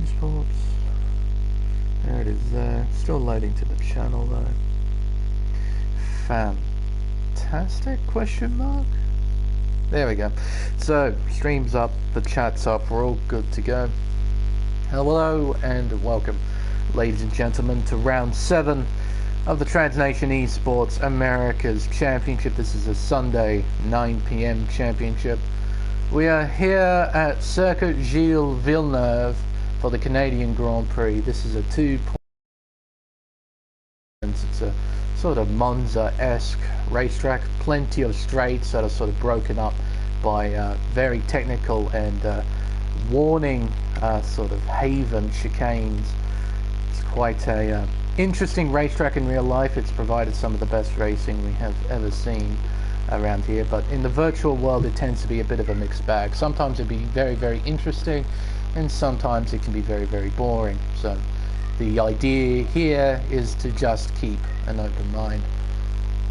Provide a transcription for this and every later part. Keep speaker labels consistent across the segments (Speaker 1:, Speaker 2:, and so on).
Speaker 1: eSports. There it is there. Still loading to the channel though. Fantastic question mark? There we go. So, stream's up, the chat's up, we're all good to go. Hello and welcome, ladies and gentlemen, to round 7 of the Transnation eSports America's Championship. This is a Sunday 9 PM championship. We are here at Circuit Gilles Villeneuve for the Canadian Grand Prix. This is a 2-point. It's a sort of Monza-esque racetrack. Plenty of straights that are sort of broken up by very technical and warning sort of haven chicanes. It's quite a interesting racetrack in real life. It's provided some of the best racing we have ever seen around here, but in the virtual world it tends to be a bit of a mixed bag. Sometimes it'd be very, very interesting, and sometimes it can be very, very boring. So the idea here is to just keep an open mind.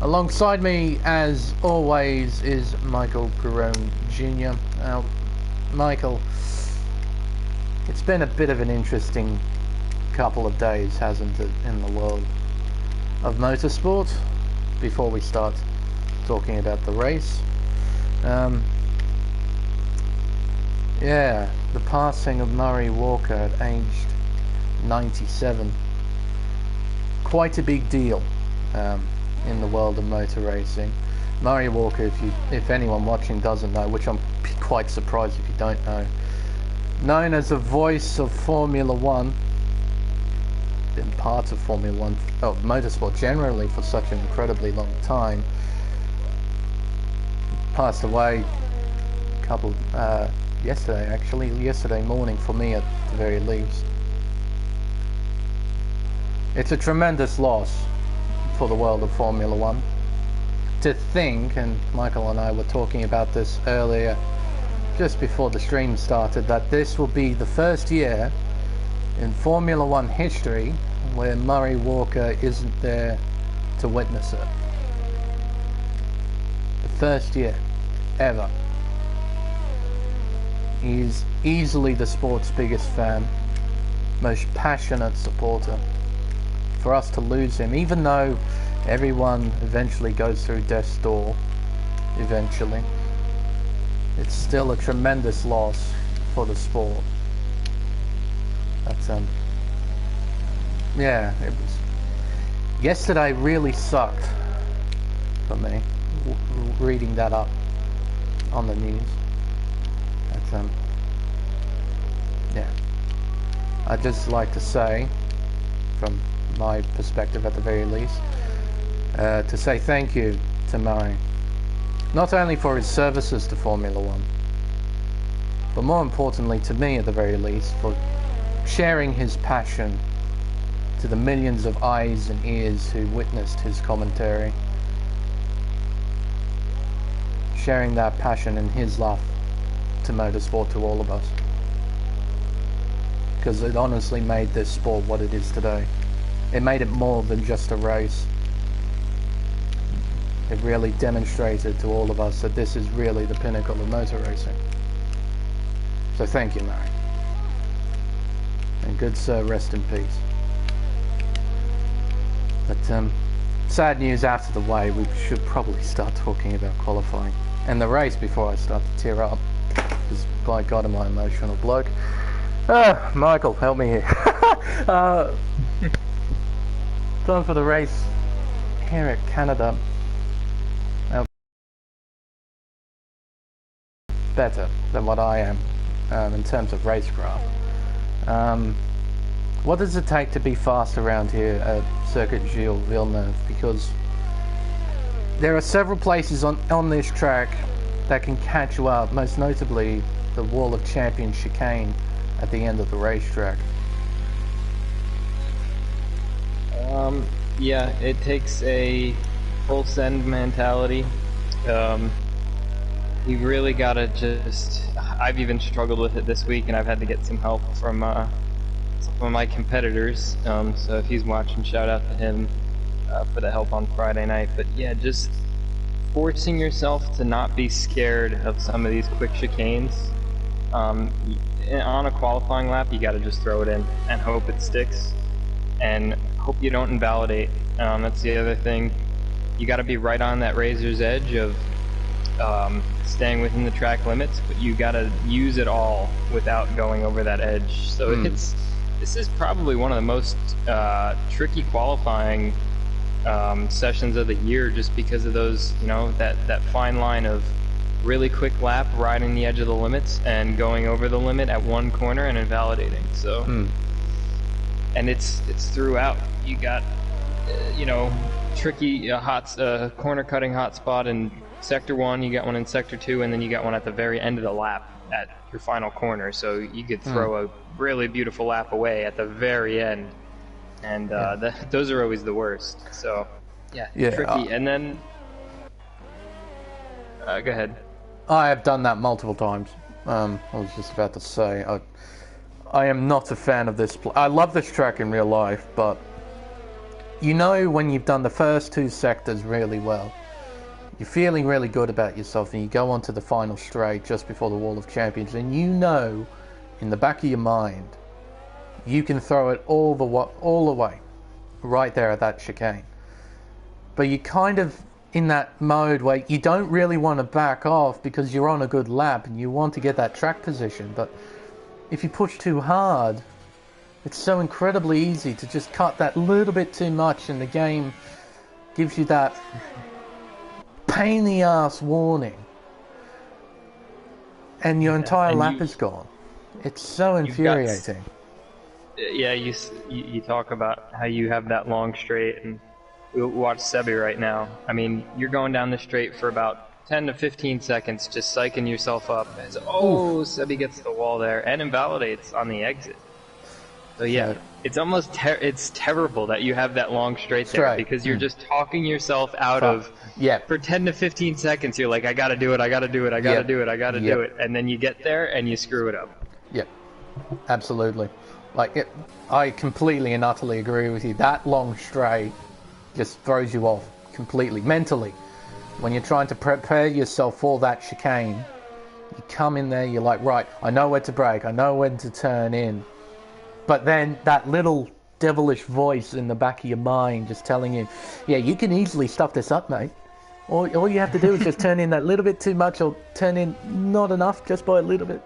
Speaker 1: Alongside me, as always, is Michael Perrone Jr. Now, Michael, it's been a bit of an interesting couple of days, hasn't it, in the world of motorsport? Before we start talking about the race, yeah, the passing of Murray Walker at aged 97, quite a big deal in the world of motor racing. Murray Walker, if anyone watching doesn't know, which I'm quite surprised if you don't know, known as the voice of Formula One, been part of Formula One, of motorsport generally, for such an incredibly long time. Passed away a couple yesterday morning for me at the very least. It's a tremendous loss for the world of Formula One. To think, and Michael and I were talking about this earlier just before the stream started, that this will be the first year in Formula One history where Murray Walker isn't there to witness it. The first year ever. He's easily the sport's biggest fan, most passionate supporter. For us to lose him, even though everyone eventually goes through death's door, eventually, it's still a tremendous loss for the sport. But yeah, it was. Yesterday really sucked for me, reading that up on the news. But yeah, I'd just like to say, from my perspective at the very least, to say thank you to Murray, not only for his services to Formula One, but more importantly to me at the very least, for sharing his passion to the millions of eyes and ears who witnessed his commentary, sharing that passion and his love to motorsport to all of us, because it honestly made this sport what it is today. It made it more than just a race. It really demonstrated to all of us that this is really the pinnacle of motor racing. So thank you, Murray. And good sir, rest in peace. But sad news out of the way, we should probably start talking about qualifying and the race before I start to tear up, because by God am I an emotional bloke. Michael, help me here. Time for the race here at Canada. Better than what I am in terms of racecraft. What does it take to be fast around here at Circuit Gilles Villeneuve? Because there are several places on this track that can catch you up, most notably the Wall of Champions chicane at the end of the racetrack.
Speaker 2: Yeah, it takes a full send mentality. You really gotta just... I've even struggled with it this week, and I've had to get some help from some of my competitors. So if he's watching, shout out to him for the help on Friday night. But yeah, just forcing yourself to not be scared of some of these quick chicanes On a qualifying lap, you got to just throw it in and hope it sticks, and hope you don't invalidate. That's the other thing. You got to be right on that razor's edge of staying within the track limits, but you got to use it all without going over that edge. So this is probably one of the most tricky qualifying sessions of the year, just because of those, that fine line of really quick lap riding the edge of the limits and going over the limit at one corner and invalidating. So and it's throughout. You got tricky corner cutting hot spot in sector 1, you got one in sector 2, and then you got one at the very end of the lap at your final corner. So you could throw a really beautiful lap away at the very end, and those are always the worst. So tricky. And then go ahead.
Speaker 1: I have done that multiple times. I was just about to say, I am not a fan of this. I love this track in real life, but when you've done the first 2 sectors really well, you're feeling really good about yourself, and you go on to the final straight just before the Wall of Champions, and in the back of your mind, you can throw it all the way, right there at that chicane. But you kind of in that mode where you don't really want to back off because you're on a good lap and you want to get that track position. But if you push too hard, it's so incredibly easy to just cut that little bit too much, and the game gives you that pain in the ass warning, and your entire lap is gone. It's so infuriating.
Speaker 2: You talk about how you have that long straight, and we watch Sebi right now. I mean, you're going down the straight for about 10 to 15 seconds, just psyching yourself up as, Sebi gets to the wall there and invalidates on the exit. So it's almost it's terrible that you have that long straight there, because you're just talking yourself out of for 10 to 15 seconds. You're like, I gotta do it, I gotta do it, I gotta do it, I gotta do it, and then you get there and you screw it up.
Speaker 1: Yep, absolutely. I completely and utterly agree with you. That long straight just throws you off completely mentally. When you're trying to prepare yourself for that chicane, you come in there, you're like, right, I know where to brake, I know when to turn in. But then that little devilish voice in the back of your mind just telling you, you can easily stuff this up, mate. All you have to do is just turn in that little bit too much, or turn in not enough, just by a little bit.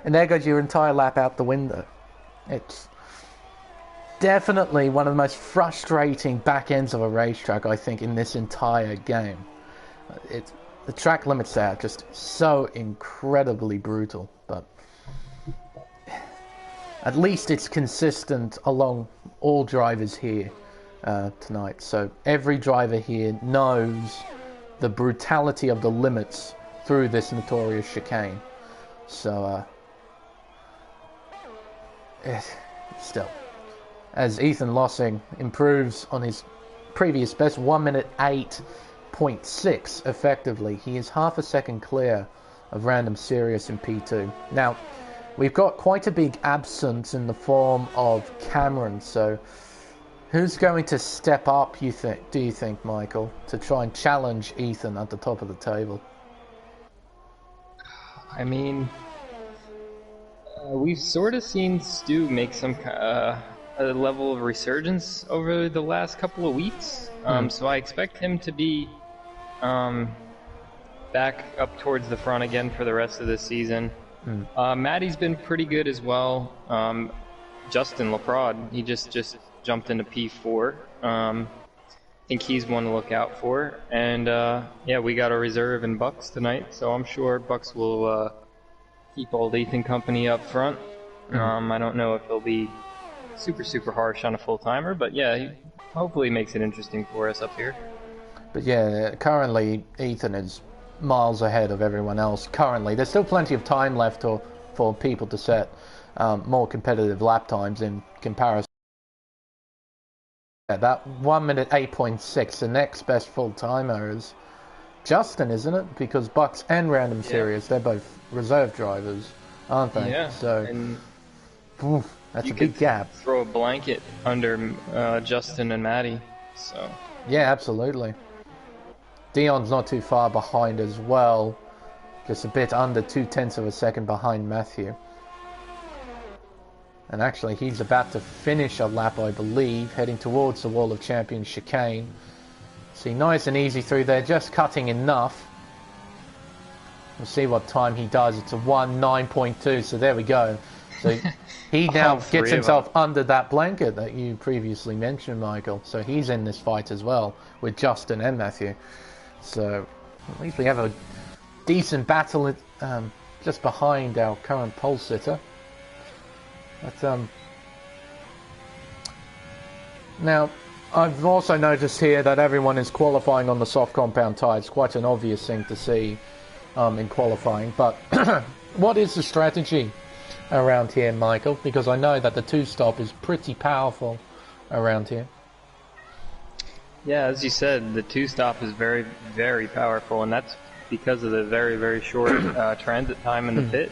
Speaker 1: And there goes your entire lap out the window. It's definitely one of the most frustrating back ends of a racetrack, I think, in this entire game. The track limits there are just so incredibly brutal, but at least it's consistent along all drivers here tonight. So every driver here knows the brutality of the limits through this notorious chicane. So still, as Ethan Lossing improves on his previous best, 1 minute 8.6 effectively, he is half a second clear of Random Serious in P2. Now, we've got quite a big absence in the form of Cameron, so who's going to step up, do you think, Michael, to try and challenge Ethan at the top of the table?
Speaker 2: I mean, we've sort of seen Stu make some a level of resurgence over the last couple of weeks, so I expect him to be back up towards the front again for the rest of the season. Maddie's been pretty good as well. Justin Laprade, he just jumped into P4. I think he's one to look out for. And we got a reserve in Bucks tonight, so I'm sure Bucks will keep old Ethan company up front. I don't know if he'll be super harsh on a full-timer, but he hopefully makes it interesting for us up here.
Speaker 1: But currently Ethan is miles ahead of everyone else. Currently, there's still plenty of time left for people to set more competitive lap times in comparison. That 1 minute 8.6, the next best full timer is Justin, isn't it? Because Bucks and Random Series, they're both reserve drivers, aren't they?
Speaker 2: Yeah.
Speaker 1: So that's a big gap.
Speaker 2: Throw a blanket under Justin and Maddie. So.
Speaker 1: Yeah, absolutely. Dion's not too far behind as well. just a bit under 0.2 of a second behind Matthew. And actually, he's about to finish a lap, I believe, heading towards the Wall of Champions chicane. See, nice and easy through there, just cutting enough. We'll see what time he does. It's a 1:09.2, so there we go. So he now gets himself under that blanket that you previously mentioned, Michael. So he's in this fight as well with Justin and Matthew. So at least we have a decent battle just behind our current pole sitter. But now I've also noticed here that everyone is qualifying on the soft compound tyres. Quite an obvious thing to see in qualifying. But what is the strategy around here, Michael? Because I know that the two-stop is pretty powerful around here.
Speaker 2: Yeah, as you said, the two-stop is very, very powerful, and that's because of the very, very short transit time in the pit.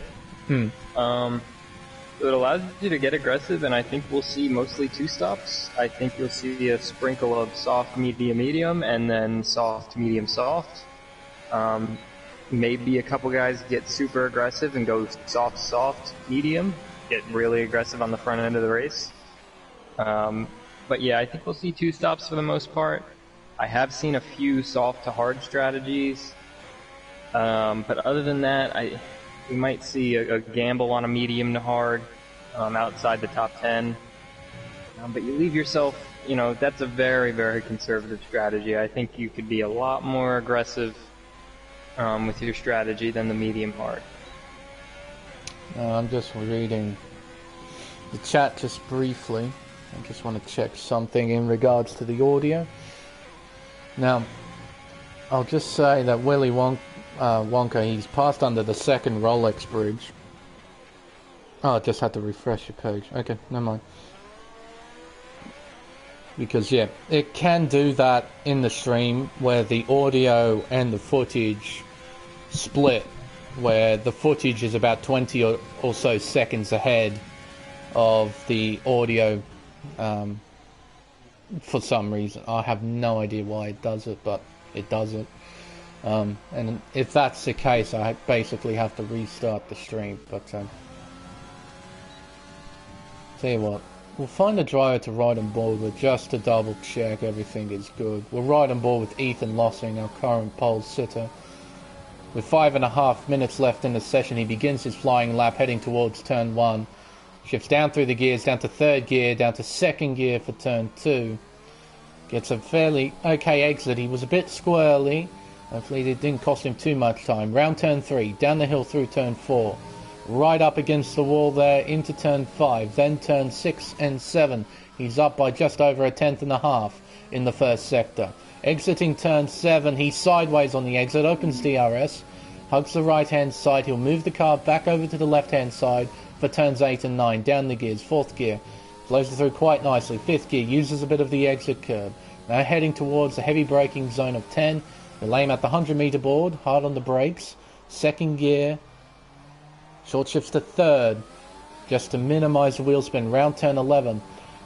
Speaker 2: So it allows you to get aggressive, and I think we'll see mostly two stops. I think you'll see a sprinkle of soft, medium, medium, and then soft, medium, soft. Maybe a couple guys get super aggressive and go soft, soft, medium, get really aggressive on the front end of the race. But yeah, I think we'll see two stops for the most part. I have seen a few soft to hard strategies. But other than that, we might see a gamble on a medium to hard outside the top 10. But you leave yourself, that's a very, very conservative strategy. I think you could be a lot more aggressive with your strategy than the medium hard.
Speaker 1: I'm just reading the chat just briefly. I just want to check something in regards to the audio. Now, I'll just say that Willy Wonka, he's passed under the second Rolex bridge. Oh, I just had to refresh the page. Okay, never mind. Because, yeah, it can do that in the stream where the audio and the footage split, where the footage is about 20 or so seconds ahead of the audio for some reason. I have no idea why it does it, but it does it. And if that's the case, I basically have to restart the stream. But tell you what, we'll find a driver to ride on board with just to double check everything is good. We'll ride on board with Ethan Lossing, our current pole sitter. With 5.5 minutes left in the session, he begins his flying lap heading towards turn 1. Shifts down through the gears, down to third gear, down to second gear for turn 2. Gets a fairly okay exit. He was a bit squirrely. Hopefully it didn't cost him too much time. Round turn 3, down the hill through turn 4. Right up against the wall there into turn 5. Then turn 6 and 7. He's up by just over a tenth and a half in the first sector. Exiting turn 7, he's sideways on the exit, opens DRS, hugs the right hand side. He'll move the car back over to the left hand side for turns 8 and 9. Down the gears, fourth gear. Blows it through quite nicely. Fifth gear, uses a bit of the exit curb. Now heading towards the heavy braking zone of 10. We'll aim at the 100 meter board, hard on the brakes. Second gear, short shifts to third, just to minimize the wheel spin. Round turn 11.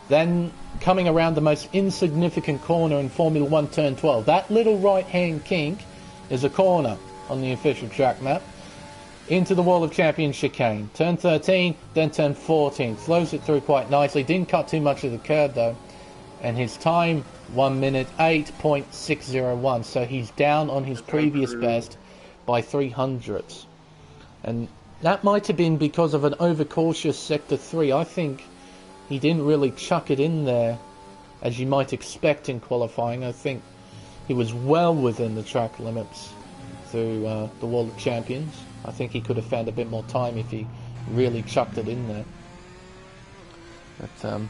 Speaker 1: Then coming around the most insignificant corner in Formula 1 turn 12. That little right hand kink is a corner on the official track map. Into the Wall of Champions chicane. Turn 13, then turn 14. Slows it through quite nicely. Didn't cut too much of the curb though. And his time, 1 minute 8.601. So he's down on his previous best by 300ths. And that might have been because of an overcautious sector 3. I think he didn't really chuck it in there as you might expect in qualifying. I think he was well within the track limits through the Wall of Champions. I think he could have found a bit more time if he really chucked it in there. But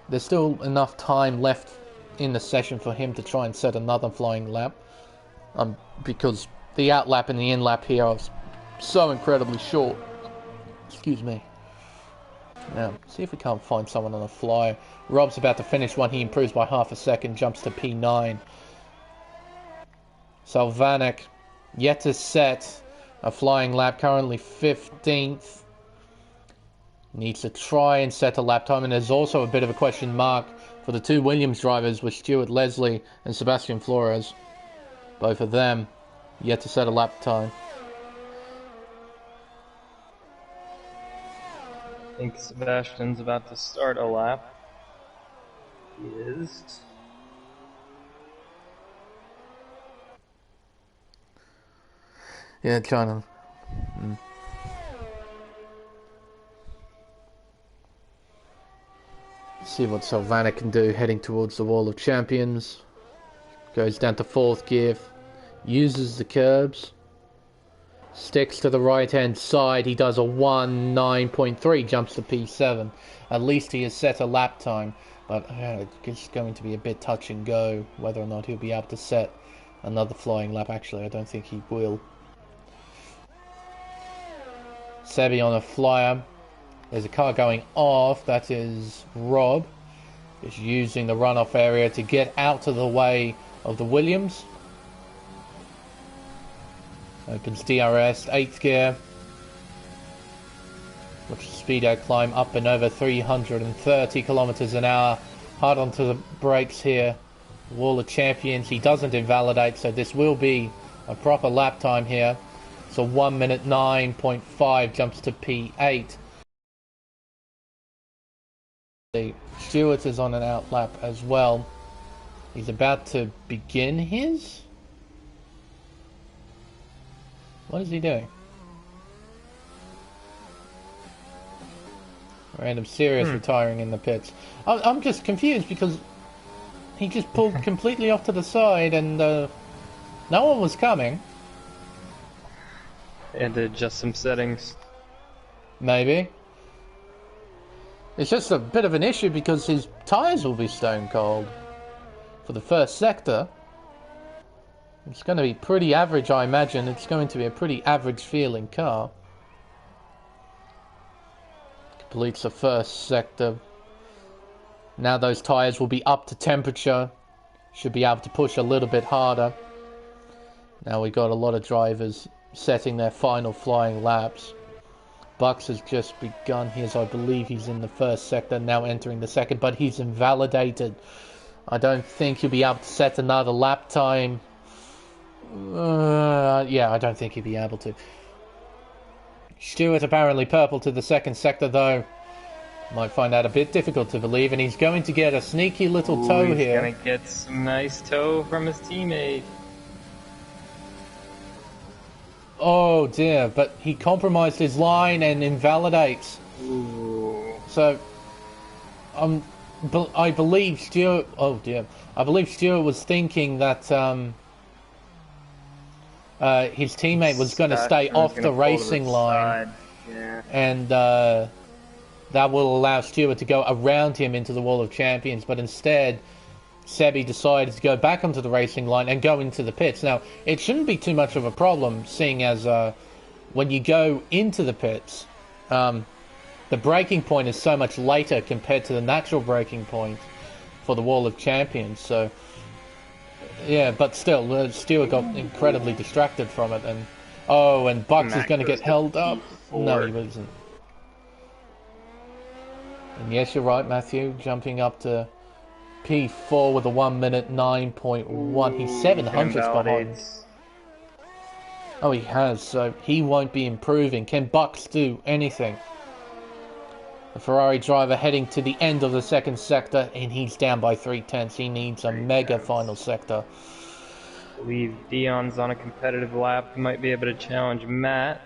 Speaker 1: there's still enough time left in the session for him to try and set another flying lap. Because the out lap and the in lap here are so incredibly short. Excuse me. Now, see if we can't find someone on a flyer. Rob's about to finish one. He improves by half a second, jumps to P9. Salvanek yet to set a flying lap, currently 15th. Needs to try and set a lap time, and there's also a bit of a question mark for the two Williams drivers with Stuart Leslie and Sebastian Flores. Both of them Yet to set a lap time.
Speaker 2: I think Sebastian's about to start a lap. He is.
Speaker 1: Yeah, trying to... See what Sylvana can do heading towards the Wall of Champions. Goes down to 4th gear. Uses the curbs. Sticks to the right hand side. He does a 1.9.3. Jumps to P7. At least he has set a lap time. But it's going to be a bit touch and go whether or not he'll be able to set another flying lap. Actually, I don't think he will. Sebi on a flyer. There's a car going off. That is Rob. Just using the runoff area to get out of the way of the Williams. Opens DRS, 8th gear. Watch the speedo climb up and over 330 kilometers an hour. Hard onto the brakes here. Wall of Champions. He doesn't invalidate, so this will be a proper lap time here. So 1 minute 9.5 jumps to P8. Stewart is on an out lap as well. He's about to begin his? What is he doing? Random serious retiring in the pits. I'm just confused because he just pulled completely off to the side and no one was coming.
Speaker 2: And to adjust some settings.
Speaker 1: Maybe. It's just a bit of an issue because his tyres will be stone cold for the first sector. It's going to be pretty average, I imagine. It's going to be a pretty average feeling car. Completes the first sector. Now those tyres will be up to temperature. Should be able to push a little bit harder. Now we got a lot of drivers setting their final flying laps. Bucks has just begun his, I believe he's in the first sector, now entering the second, but he's invalidated. I don't think he'll be able to set another lap time. Yeah, I don't think he'll be able to. Stewart apparently purple to the second sector though. Might find that a bit difficult to believe, and he's going to get a sneaky little toe
Speaker 2: he's
Speaker 1: here.
Speaker 2: He's going to get some nice toe from his teammate.
Speaker 1: Oh dear, but he compromised his line and invalidates.
Speaker 2: Ooh.
Speaker 1: So, I believe Stewart. Oh dear, I believe Stewart was thinking that his teammate was going to stay off the racing line,
Speaker 2: yeah.
Speaker 1: and that will allow Stewart to go around him into the Wall of Champions. But instead, Sebi decided to go back onto the racing line and go into the pits. Now, it shouldn't be too much of a problem, seeing as when you go into the pits, the braking point is so much later compared to the natural braking point for the Wall of Champions. So, yeah, but still, Stewart got incredibly distracted from it. And Bucks is going to get held up. No, he wasn't. And yes, you're right, Matthew, jumping up to P4 with a 1 minute 9.1. He's 700s behind. Oh, he has, so he won't be improving. Can Bucks do anything? The Ferrari driver heading to the end of the second sector, and he's down by 3/10. He needs a mega final sector.
Speaker 2: I believe Dion's on a competitive lap. He might be able to challenge Matt.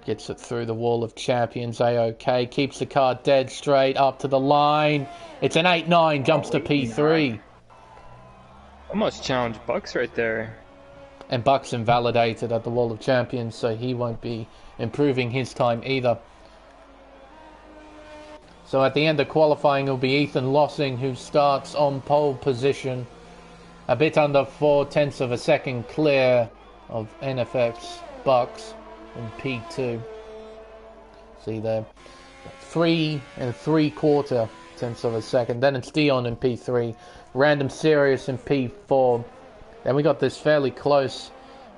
Speaker 1: Gets it through the Wall of Champions, A-OK. Keeps the car dead straight up to the line. It's an 8.9, jumps to P3.
Speaker 2: Almost challenged Bucks right there.
Speaker 1: And Bucks invalidated at the Wall of Champions, so he won't be improving his time either. So at the end of qualifying, it'll be Ethan Lossing who starts on pole position. A bit under 4/10 of a second clear of NFX Bucks in P2. See there, 3 3/4 tenths of a second. Then it's Dion in P3, Random Serious in P4. Then we got this fairly close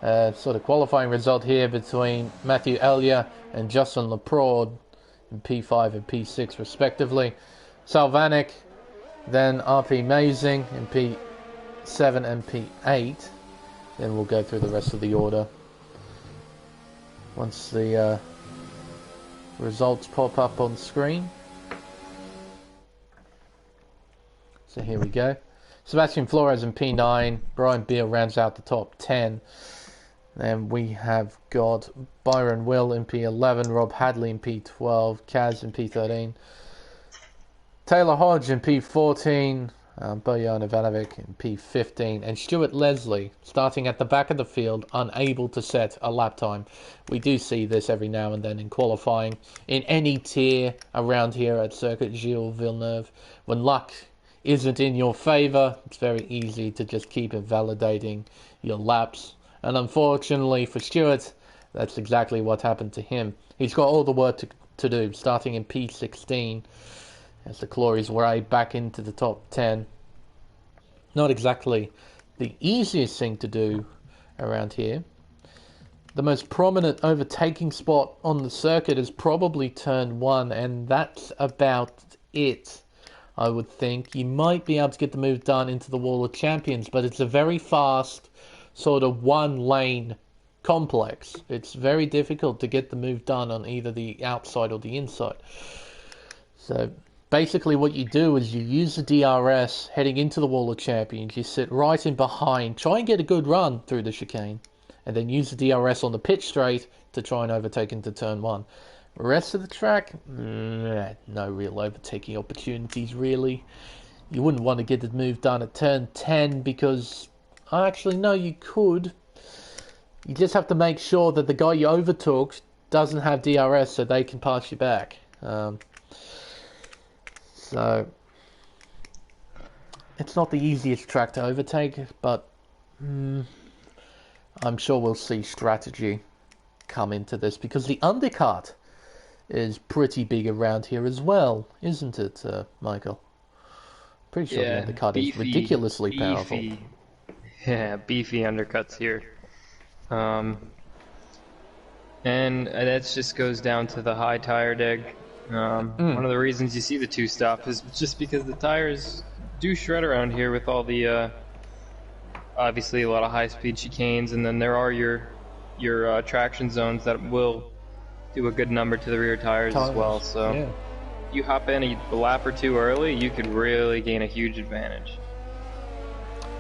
Speaker 1: sort of qualifying result here between Matthew Elliott and Justin Lepraude in P5 and P6 respectively. Salvanic, then RP Mazing in P7 and P8. then we'll go through the rest of the order. Once the results pop up on screen. So here we go. Sebastian Flores in P9. Brian Beal rounds out the top 10. Then we have got Byron Will in P11. Rob Hadley in P12. Kaz in P13. Taylor Hodge in P14. Bojan Ivanovic in P15. And Stuart Leslie starting at the back of the field, unable to set a lap time. We do see this every now and then in qualifying. In any tier around here at Circuit Gilles Villeneuve, when luck isn't in your favour, it's very easy to just keep invalidating your laps. And unfortunately for Stuart, that's exactly what happened to him. He's got all the work to do, starting in P16 as the Glories way back into the top 10. Not exactly the easiest thing to do around here. The most prominent overtaking spot on the circuit is probably turn 1, and that's about it. I would think you might be able to get the move done into the Wall of Champions, but it's a very fast sort of one-lane complex. It's very difficult to get the move done on either the outside or the inside. So basically what you do is you use the DRS heading into the Wall of Champions. You sit right in behind, try and get a good run through the chicane, and then use the DRS on the pitch straight to try and overtake into turn 1. The rest of the track, no real overtaking opportunities, really. You wouldn't want to get the move done at turn 10 because, actually, no, you could. You just have to make sure that the guy you overtook doesn't have DRS so they can pass you back. So, it's not the easiest track to overtake, but I'm sure we'll see strategy come into this because the undercut is pretty big around here as well, isn't it, Michael? Pretty sure the undercut is ridiculously powerful.
Speaker 2: Yeah, beefy undercuts here. And that just goes down to the high tire deg. One of the reasons you see the 2-stop is just because the tires do shred around here with all the, obviously a lot of high-speed chicanes, and then there are your traction zones that will do a good number to the rear tires as well. So you hop in a lap or two early, you could really gain a huge advantage.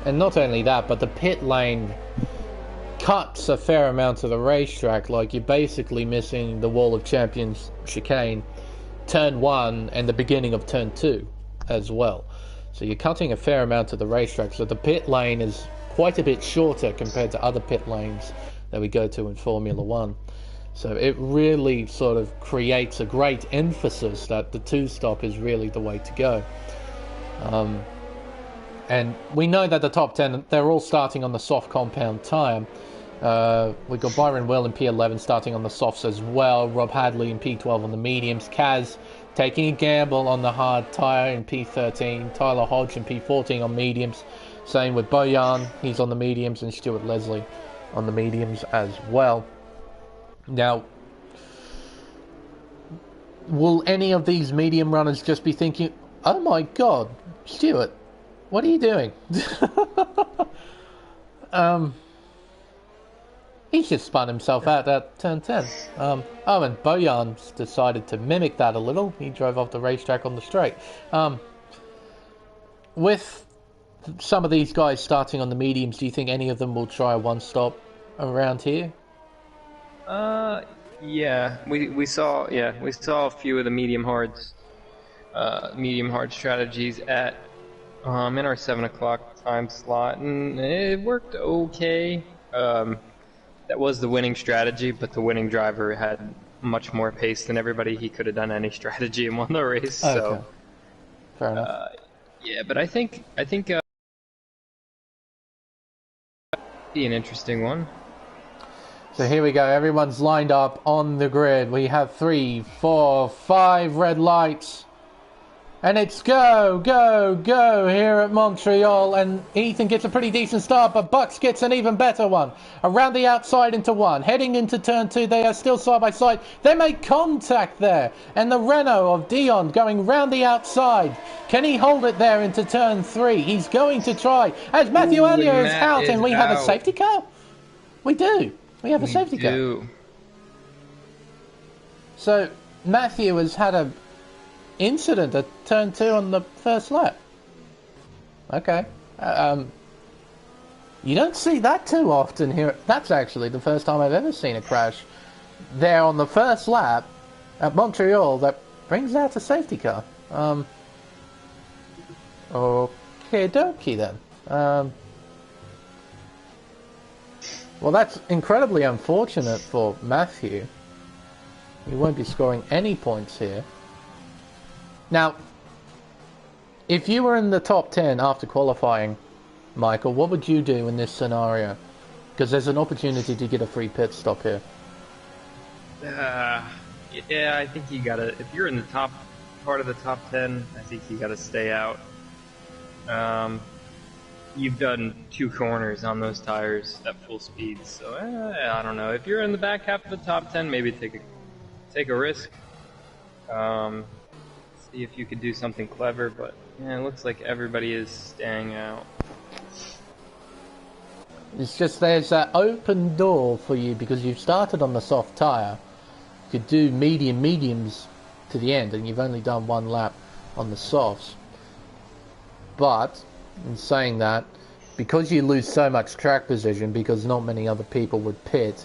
Speaker 1: And not only that, but the pit lane cuts a fair amount of the racetrack. Like, you're basically missing the Wall of Champions chicane, turn 1 and the beginning of turn 2 as well. So you're cutting a fair amount of the racetrack. So the pit lane is quite a bit shorter compared to other pit lanes that we go to in Formula 1. So it really sort of creates a great emphasis that the 2-stop is really the way to go. And we know that the top 10, they're all starting on the soft compound tyre. We've got Byron Will in P11 starting on the softs as well. Rob Hadley in P12 on the mediums. Kaz taking a gamble on the hard tyre in P13. Tyler Hodge in P14 on mediums. Same with Bojan, he's on the mediums, and Stuart Leslie on the mediums as well. Now, will any of these medium runners just be thinking, oh my god, Stuart, what are you doing? He's just spun himself out at turn 10. And Bojan's decided to mimic that a little. He drove off the racetrack on the straight. With some of these guys starting on the mediums, do you think any of them will try a one-stop around here?
Speaker 2: Yeah, we saw a few of the medium hard strategies at in our 7 o'clock time slot, and it worked okay. That was the winning strategy, but the winning driver had much more pace than everybody. He could have done any strategy and won the race.
Speaker 1: Okay.
Speaker 2: So,
Speaker 1: fair enough.
Speaker 2: Yeah, but I think be an interesting one.
Speaker 1: So here we go. Everyone's lined up on the grid. We have 3, 4, 5 red lights. And it's go, go, go here at Montreal. And Ethan gets a pretty decent start, but Bucks gets an even better one. Around the outside into 1. Heading into turn 2, they are still side by side. They make contact there. And the Renault of Dion going round the outside. Can he hold it there into turn 3? He's going to try. As Matthew Allier is out, and we have a safety car. We do. We have a
Speaker 2: We
Speaker 1: safety car.
Speaker 2: do.
Speaker 1: So Matthew has had a incident at turn 2 on the first lap. Okay. You don't see that too often here. That's actually the first time I've ever seen a crash there on the first lap at Montreal that brings out a safety car. Okay, dokie then. Well, that's incredibly unfortunate for Matthew. He won't be scoring any points here. Now, if you were in the top 10 after qualifying, Michael, what would you do in this scenario? Because there's an opportunity to get a free pit stop here.
Speaker 2: Yeah, I think you gotta. If you're in the top part of the top 10, I think you gotta stay out. You've done 2 corners on those tires at full speed, so I don't know. If you're in the back half of the top 10, maybe take a risk. See if you could do something clever, but yeah, it looks like everybody is staying out.
Speaker 1: It's just there's that open door for you because you've started on the soft tyre. You could do mediums to the end, and you've only done 1 lap on the softs. But in saying that, because you lose so much track position, because not many other people would pit,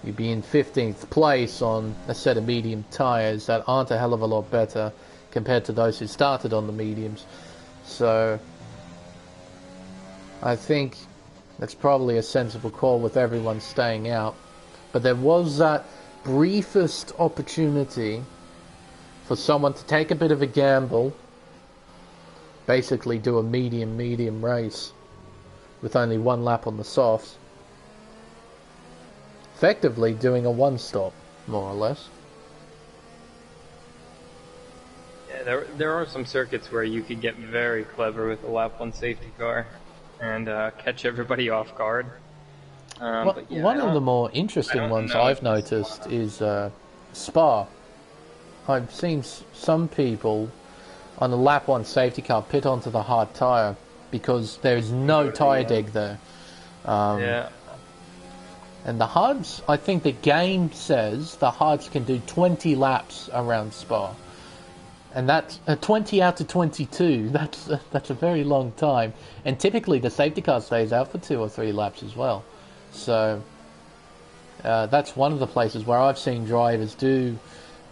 Speaker 1: you'd be in 15th place on a set of medium tyres that aren't a hell of a lot better compared to those who started on the mediums. So I think that's probably a sensible call with everyone staying out. But there was that briefest opportunity for someone to take a bit of a gamble, basically do a medium race with only 1 lap on the softs, effectively doing a 1-stop, more or less.
Speaker 2: Yeah, there are some circuits where you could get very clever with a lap 1 safety car and catch everybody off guard. But yeah,
Speaker 1: one of the more interesting ones I've noticed is Spa. I've seen some people on a lap 1 safety car pit onto the hard tyre because there's no tyre deg there.
Speaker 2: Yeah.
Speaker 1: And the hards, I think the game says the hards can do 20 laps around Spa. And that's 20 out of 22. That's a very long time. And typically the safety car stays out for 2 or 3 laps as well. So that's one of the places where I've seen drivers do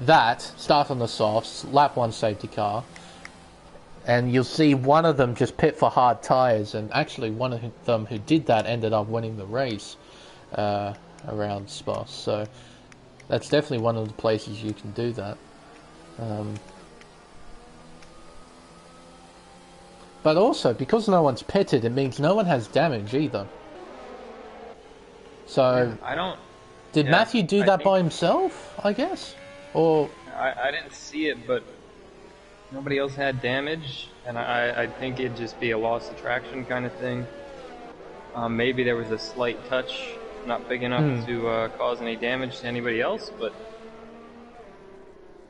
Speaker 1: that, start on the softs, lap 1 safety car, and you'll see one of them just pit for hard tyres, and actually one of them who did that ended up winning the race around Spa. So that's definitely one of the places you can do that. But also, because no one's pitted, it means no one has damage either. So,
Speaker 2: I don't...
Speaker 1: Did Matthew do that by himself, I guess? Or...
Speaker 2: I didn't see it, but nobody else had damage, and I think it'd just be a loss of traction kind of thing. Maybe there was a slight touch, not big enough to cause any damage to anybody else, but...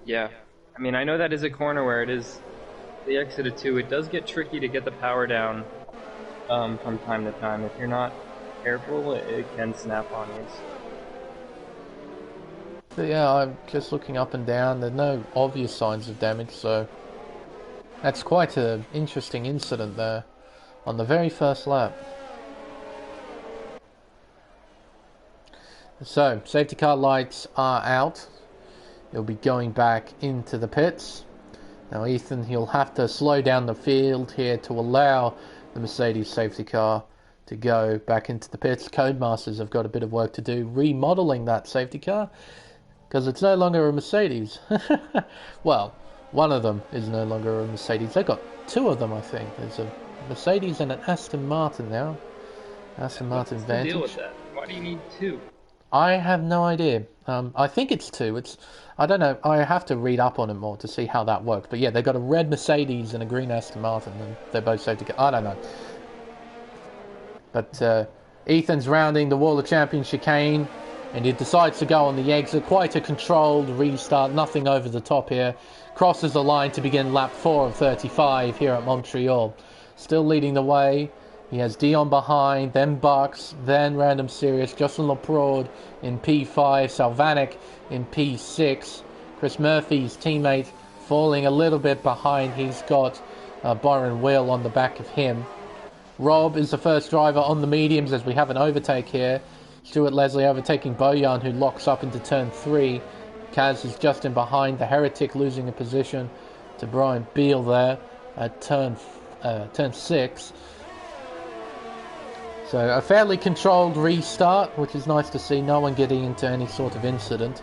Speaker 2: Yeah. I mean, I know that is a corner where it is the exit of 2. It does get tricky to get the power down from time to time. If you're not careful, it can snap on you.
Speaker 1: So yeah, I'm just looking up and down. There's no obvious signs of damage, so that's quite an interesting incident there on the very first lap. So, safety car lights are out. You'll be going back into the pits. Now Ethan, he'll have to slow down the field here to allow the Mercedes safety car to go back into the pits. Codemasters have got a bit of work to do remodeling that safety car because it's no longer a Mercedes. Well, one of them is no longer a Mercedes. They've got 2 of them, I think. There's a Mercedes and an Aston Martin now. Aston Martin Vantage.
Speaker 2: What's the deal with that? Why do you need 2?
Speaker 1: I have no idea. I think it's 2. I don't know. I have to read up on it more to see how that works. But yeah, they've got a red Mercedes and a green Aston Martin, and they're both safety car. I don't know. But Ethan's rounding the Wall of Champions chicane, and he decides to go on the exit. Quite a controlled restart, nothing over the top here. Crosses the line to begin lap 4 of 35 here at Montreal. Still leading the way He has Dion behind, then Bucks, then Random Sirius, Justin Laprade in P5, Salvanic in P6. Chris Murphy's teammate falling a little bit behind. He's got Byron Will on the back of him. Rob is the first driver on the mediums as we have an overtake here. Stuart Leslie overtaking Bojan, who locks up into turn 3. Kaz is just in behind. The Heretic losing a position to Brian Beale there at turn 6. So a fairly controlled restart, which is nice to see. No one getting into any sort of incident.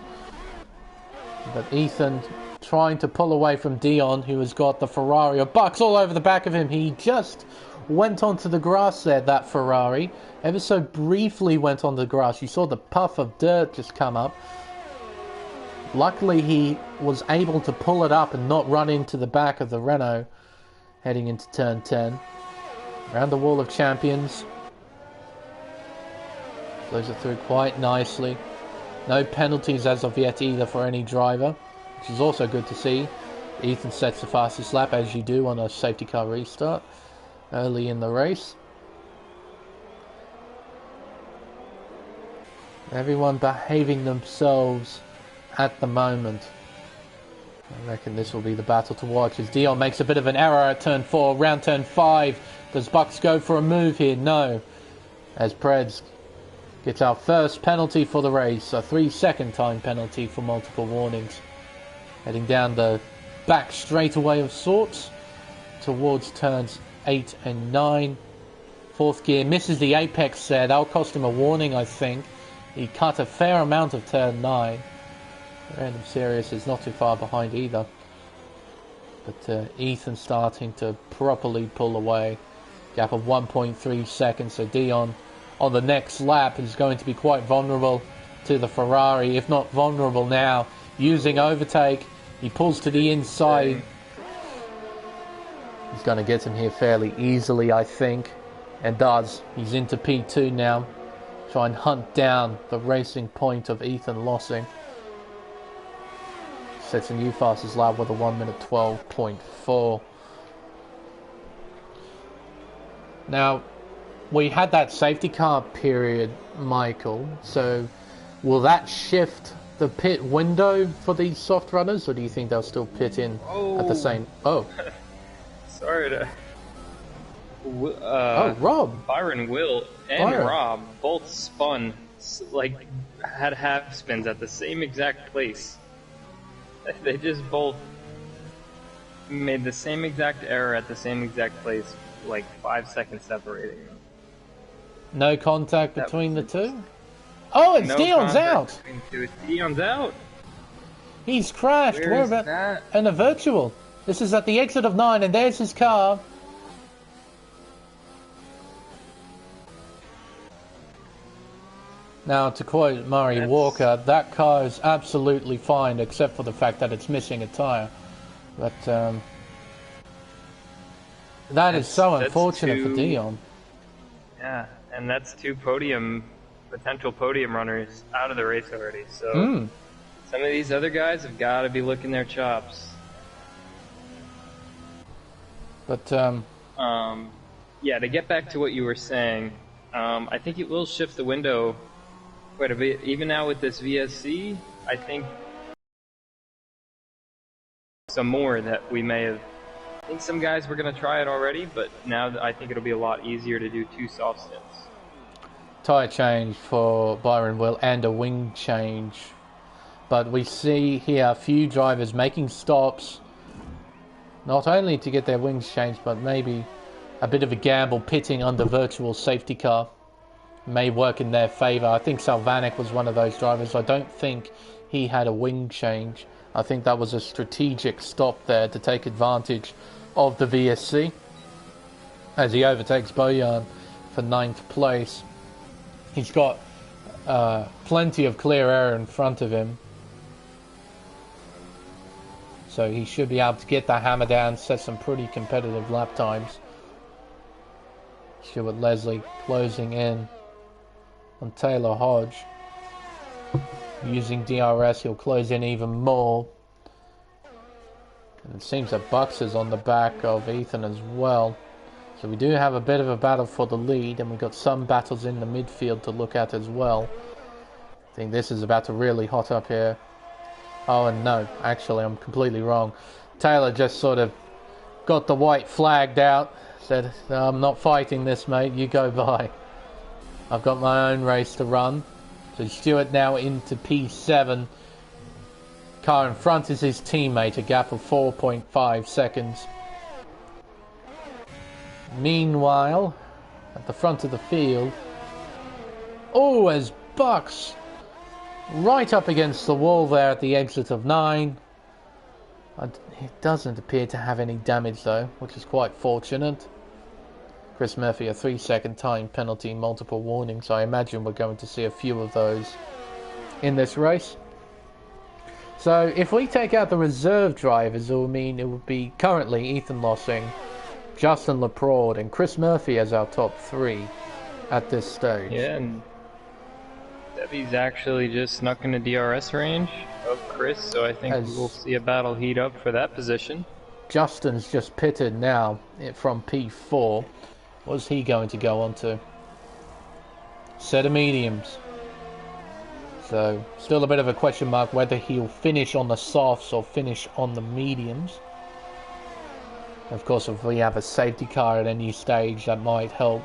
Speaker 1: But Ethan trying to pull away from Dion, who has got the Ferrari of Bucks all over the back of him. He just went onto the grass there, that Ferrari. Ever so briefly went on the grass. You saw the puff of dirt just come up. Luckily he was able to pull it up and not run into the back of the Renault heading into turn 10. Around the wall of champions. Flows it through quite nicely. No penalties as of yet either for any driver, which is also good to see. Ethan sets the fastest lap, as you do on a safety car restart early in the race. Everyone behaving themselves at the moment. I reckon this will be the battle to watch as Dion makes a bit of an error at turn 4. Round turn 5. Does Bucks go for a move here? No. As Preds gets our first penalty for the race. A 3-second time penalty for multiple warnings. Heading down the back straightaway of sorts towards turns 8 and 9. Fourth gear misses the apex there. That'll cost him a warning, I think. He cut a fair amount of turn 9. Random Sirius is not too far behind either. But Ethan starting to properly pull away. Gap of 1.3 seconds. So Dion on the next lap is going to be quite vulnerable to the Ferrari. If not vulnerable now. Using overtake. He pulls to the inside. He's going to get him here fairly easily, I think. And does. He's into P2 now. Try and hunt down the racing point of Ethan Lossing. Sets a new fastest lap with a 1 minute 12.4. Now, we had that safety car period, Michael. So, will that shift the pit window for these soft runners, or do you think they'll still pit in at the same? Oh,
Speaker 2: sorry to.
Speaker 1: Rob,
Speaker 2: Byron Will and Rob both spun, like had half spins at the same exact place. They just both made the same exact error at the same exact place, like 5 seconds separating them.
Speaker 1: No contact between the two? Oh, it's Dion's out!
Speaker 2: Dion's out!
Speaker 1: He's crashed.
Speaker 2: Where is that?
Speaker 1: In a virtual. This is at the exit of 9, and there's his car. Now, to quote Murray Walker, that car is absolutely fine, except for the fact that it's missing a tyre. But, that is so unfortunate for Dion.
Speaker 2: Yeah, and that's 2 potential podium runners out of the race already. So, some of these other guys have got to be licking their chops.
Speaker 1: But,
Speaker 2: yeah, to get back to what you were saying, I think it will shift the window quite a bit. Even now with this VSC, I think some more that we may have. I think some guys were going to try it already, but now I think it'll be a lot easier to do 2 soft stints.
Speaker 1: Tyre change for Byron Will and a wing change. But we see here a few drivers making stops, not only to get their wings changed, but maybe a bit of a gamble pitting under virtual safety car. May work in their favour. I think Salvanic was one of those drivers. I don't think he had a wing change. I think that was a strategic stop there to take advantage of the VSC as he overtakes Bojan for 9th place. He's got plenty of clear air in front of him, so he should be able to get the hammer down, set some pretty competitive lap times. Stuart Leslie closing in on Taylor Hodge. Using DRS, he'll close in even more. And it seems that Bucks is on the back of Ethan as well. So we do have a bit of a battle for the lead, and we've got some battles in the midfield to look at as well. I think this is about to really hot up here. Oh, and no, actually I'm completely wrong. Taylor just sort of got the white flagged out, said, I'm not fighting this, mate, you go by. I've got my own race to run. So Stewart now into P7. Car in front is his teammate, a gap of 4.5 seconds. Meanwhile, at the front of the field, oh, as Bucks right up against the wall there at the exit of 9. It doesn't appear to have any damage though, which is quite fortunate. Chris Murphy, a 3-second time penalty, multiple warnings. I imagine we're going to see a few of those in this race. So if we take out the reserve drivers, it will mean it would be currently Ethan Lossing, Justin Laprade and Chris Murphy as our top 3 at this stage.
Speaker 2: Yeah, and Debbie's actually just snuck into DRS range of Chris, so I think we'll see a battle heat up for that position.
Speaker 1: Justin's just pitted now from P4. What's he going to go on to? Set of mediums. So, still a bit of a question mark whether he'll finish on the softs or finish on the mediums. Of course, if we have a safety car at any stage, that might help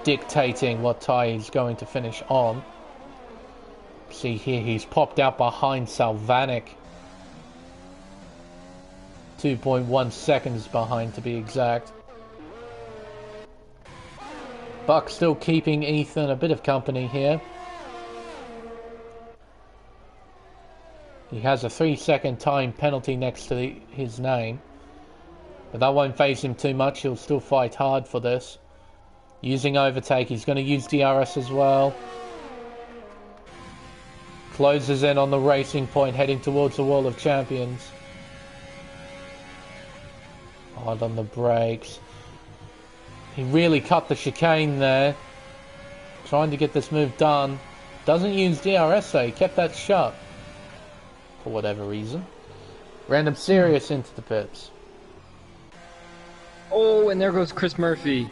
Speaker 1: dictating what tyre he's going to finish on. See here, he's popped out behind Salvanik. 2.1 seconds behind to be exact. Buck still keeping Ethan a bit of company here. He has a 3-second time penalty next to his name. But that won't faze him too much, he'll still fight hard for this. Using overtake, he's going to use DRS as well. Closes in on the racing point, heading towards the Wall of Champions. Hard on the brakes. He really cut the chicane there. Trying to get this move done. Doesn't use DRS though, he kept that shut. For whatever reason. Random Serious into the pits.
Speaker 2: Oh, and there goes Chris Murphy.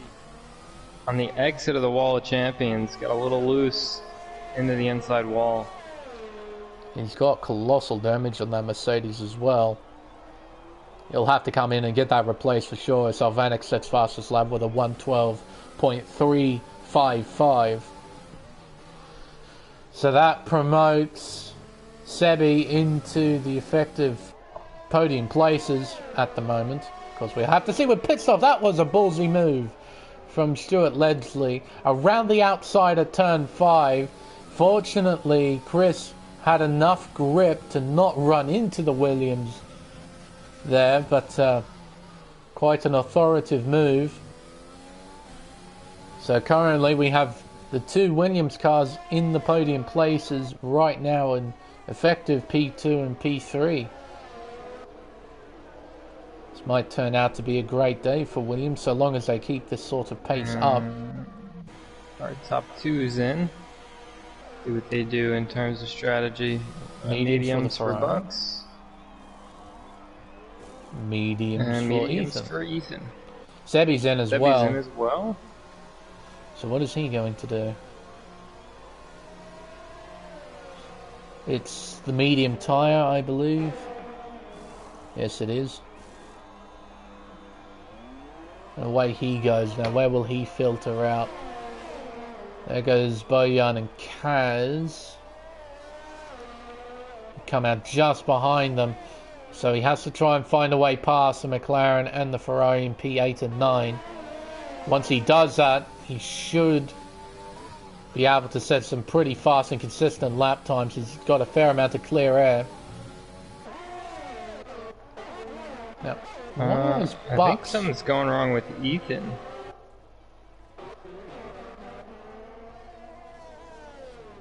Speaker 2: On the exit of the Wall of Champions. Got a little loose into the inside wall.
Speaker 1: He's got colossal damage on that Mercedes as well. He'll have to come in and get that replaced for sure. Salvanik sets fastest lap with a 1:12.355. So that promotes Sebi into the effective podium places at the moment. Of course, we have to see with pit stop. That was a ballsy move from Stuart Ledsley around the outside at turn 5. Fortunately, Chris had enough grip to not run into the Williams there, but quite an authoritative move. So currently we have the 2 Williams cars in the podium places right now in effective P2 and P3. This might turn out to be a great day for Williams so long as they keep this sort of pace up.
Speaker 2: Our top 2 is in. See what they do in terms of strategy. Mediums for Bucks.
Speaker 1: Mediums
Speaker 2: for Ethan.
Speaker 1: Sebi's in as well.
Speaker 2: Sebi's in as well.
Speaker 1: So what is he going to do? It's the medium tyre, I believe. Yes, it is. And away he goes now. Where will he filter out? There goes Bojan and Kaz. Come out just behind them. So he has to try and find a way past the McLaren and the Ferrari in P8 and 9. Once he does that, he should be able to set some pretty fast and consistent lap times. He's got a fair amount of clear air. Now,
Speaker 2: I think something's going wrong with Ethan.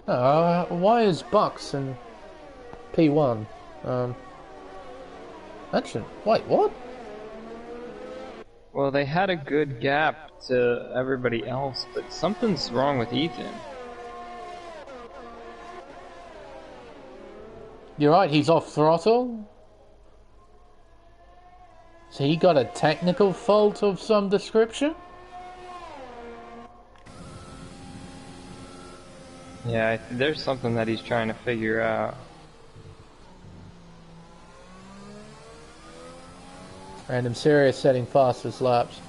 Speaker 1: Why is Bucks in P1? Actually, wait, what?
Speaker 2: Well, they had a good gap to everybody else, but something's wrong with Ethan.
Speaker 1: You're right, he's off throttle. So he got a technical fault of some description?
Speaker 2: Yeah, there's something that he's trying to figure out.
Speaker 1: Random Serious setting fastest laps.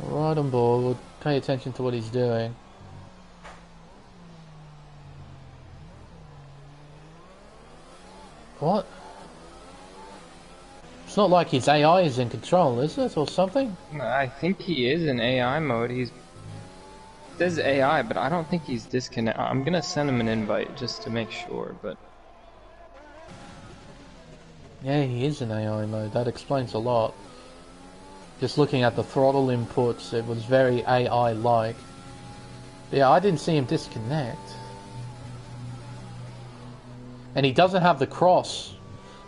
Speaker 1: Right on board, we'll pay attention to what he's doing. What? It's not like his AI is in control, is it? Or something?
Speaker 2: I think he is in AI mode. It says AI, but I don't think he's disconnected. I'm gonna send him an invite just to make sure, but...
Speaker 1: Yeah, he is in AI mode. That explains a lot. Just looking at the throttle inputs, it was very AI-like. Yeah, I didn't see him disconnect. And he doesn't have the cross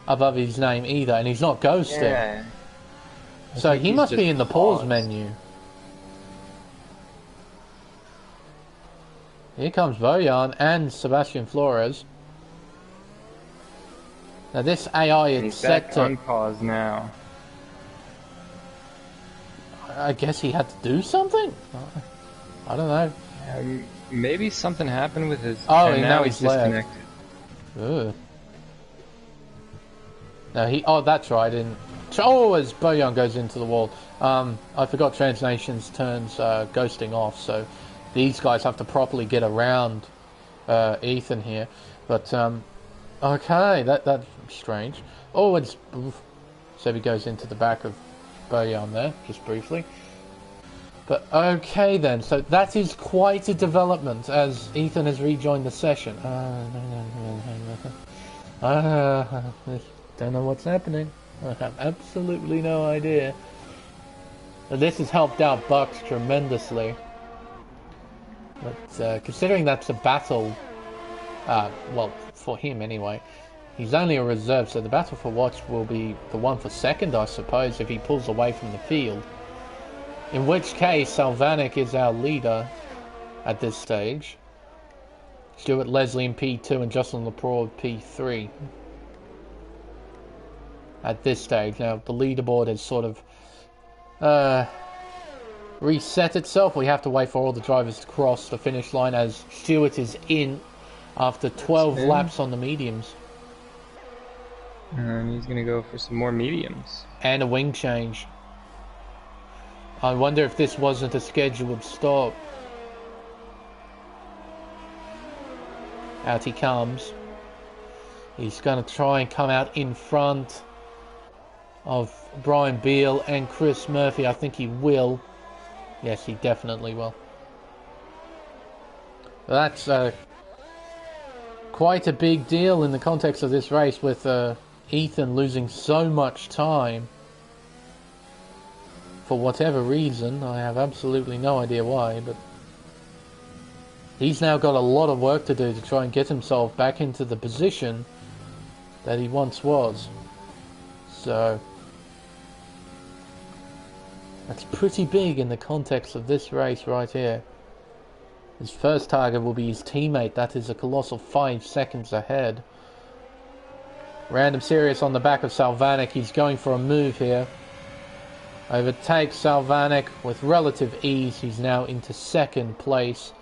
Speaker 1: above his name either, and he's not ghosting.
Speaker 2: Yeah.
Speaker 1: So he must be in the pause menu. Here comes Bojan and Sebastian Flores. Now this AI is set to
Speaker 2: unpause now.
Speaker 1: I guess he had to do something? I don't know.
Speaker 2: Maybe something happened with his...
Speaker 1: Oh,
Speaker 2: and now he's
Speaker 1: disconnected. Ugh. No, oh, that's right. As Bojan goes into the wall. I forgot Transnations turns ghosting off, so these guys have to properly get around Ethan here. But, okay, that's strange. Oh, so he goes into the back of Bojan there, just briefly. But okay then, so that is quite a development as Ethan has rejoined the session. Don't know what's happening. I have absolutely no idea. This has helped out Bucks tremendously. But considering that's a battle, well, for him anyway, he's only a reserve, so the battle for watch will be the one for second, I suppose, if he pulls away from the field. In which case, Salvanik is our leader at this stage. Stuart Leslie in P2 and Jocelyn Lepore P3. At this stage. Now, the leaderboard has sort of reset itself. We have to wait for all the drivers to cross the finish line as Stuart is in after 12 laps on the mediums.
Speaker 2: And he's going to go for some more mediums.
Speaker 1: And a wing change. I wonder if this wasn't a scheduled stop. Out he comes. He's going to try and come out in front of Brian Beale and Chris Murphy. I think he will. Yes, he definitely will. That's quite a big deal in the context of this race, with Ethan losing so much time for whatever reason. I have absolutely no idea why, but he's now got a lot of work to do to try and get himself back into the position that he once was. So that's pretty big in the context of this race right here. His first target will be his teammate. That is a colossal 5 seconds ahead. Random Serious on the back of Salvanik. He's going for a move here. Overtakes Salvanik with relative ease. He's now into second place.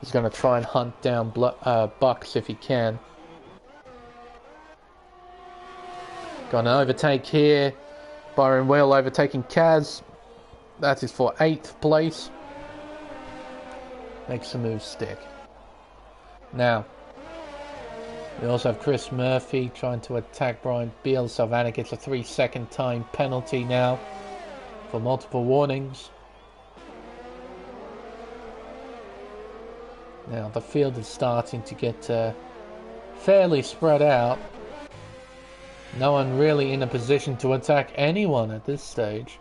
Speaker 1: He's going to try and hunt down Bucks if he can. Going to overtake here. Byron Will overtaking Kaz. That is for 8th place. Makes the move stick. Now, we also have Chris Murphy trying to attack Brian Beale. Salvanik gets a 3-second time penalty now for multiple warnings. Now, the field is starting to get fairly spread out. No one really in a position to attack anyone at this stage.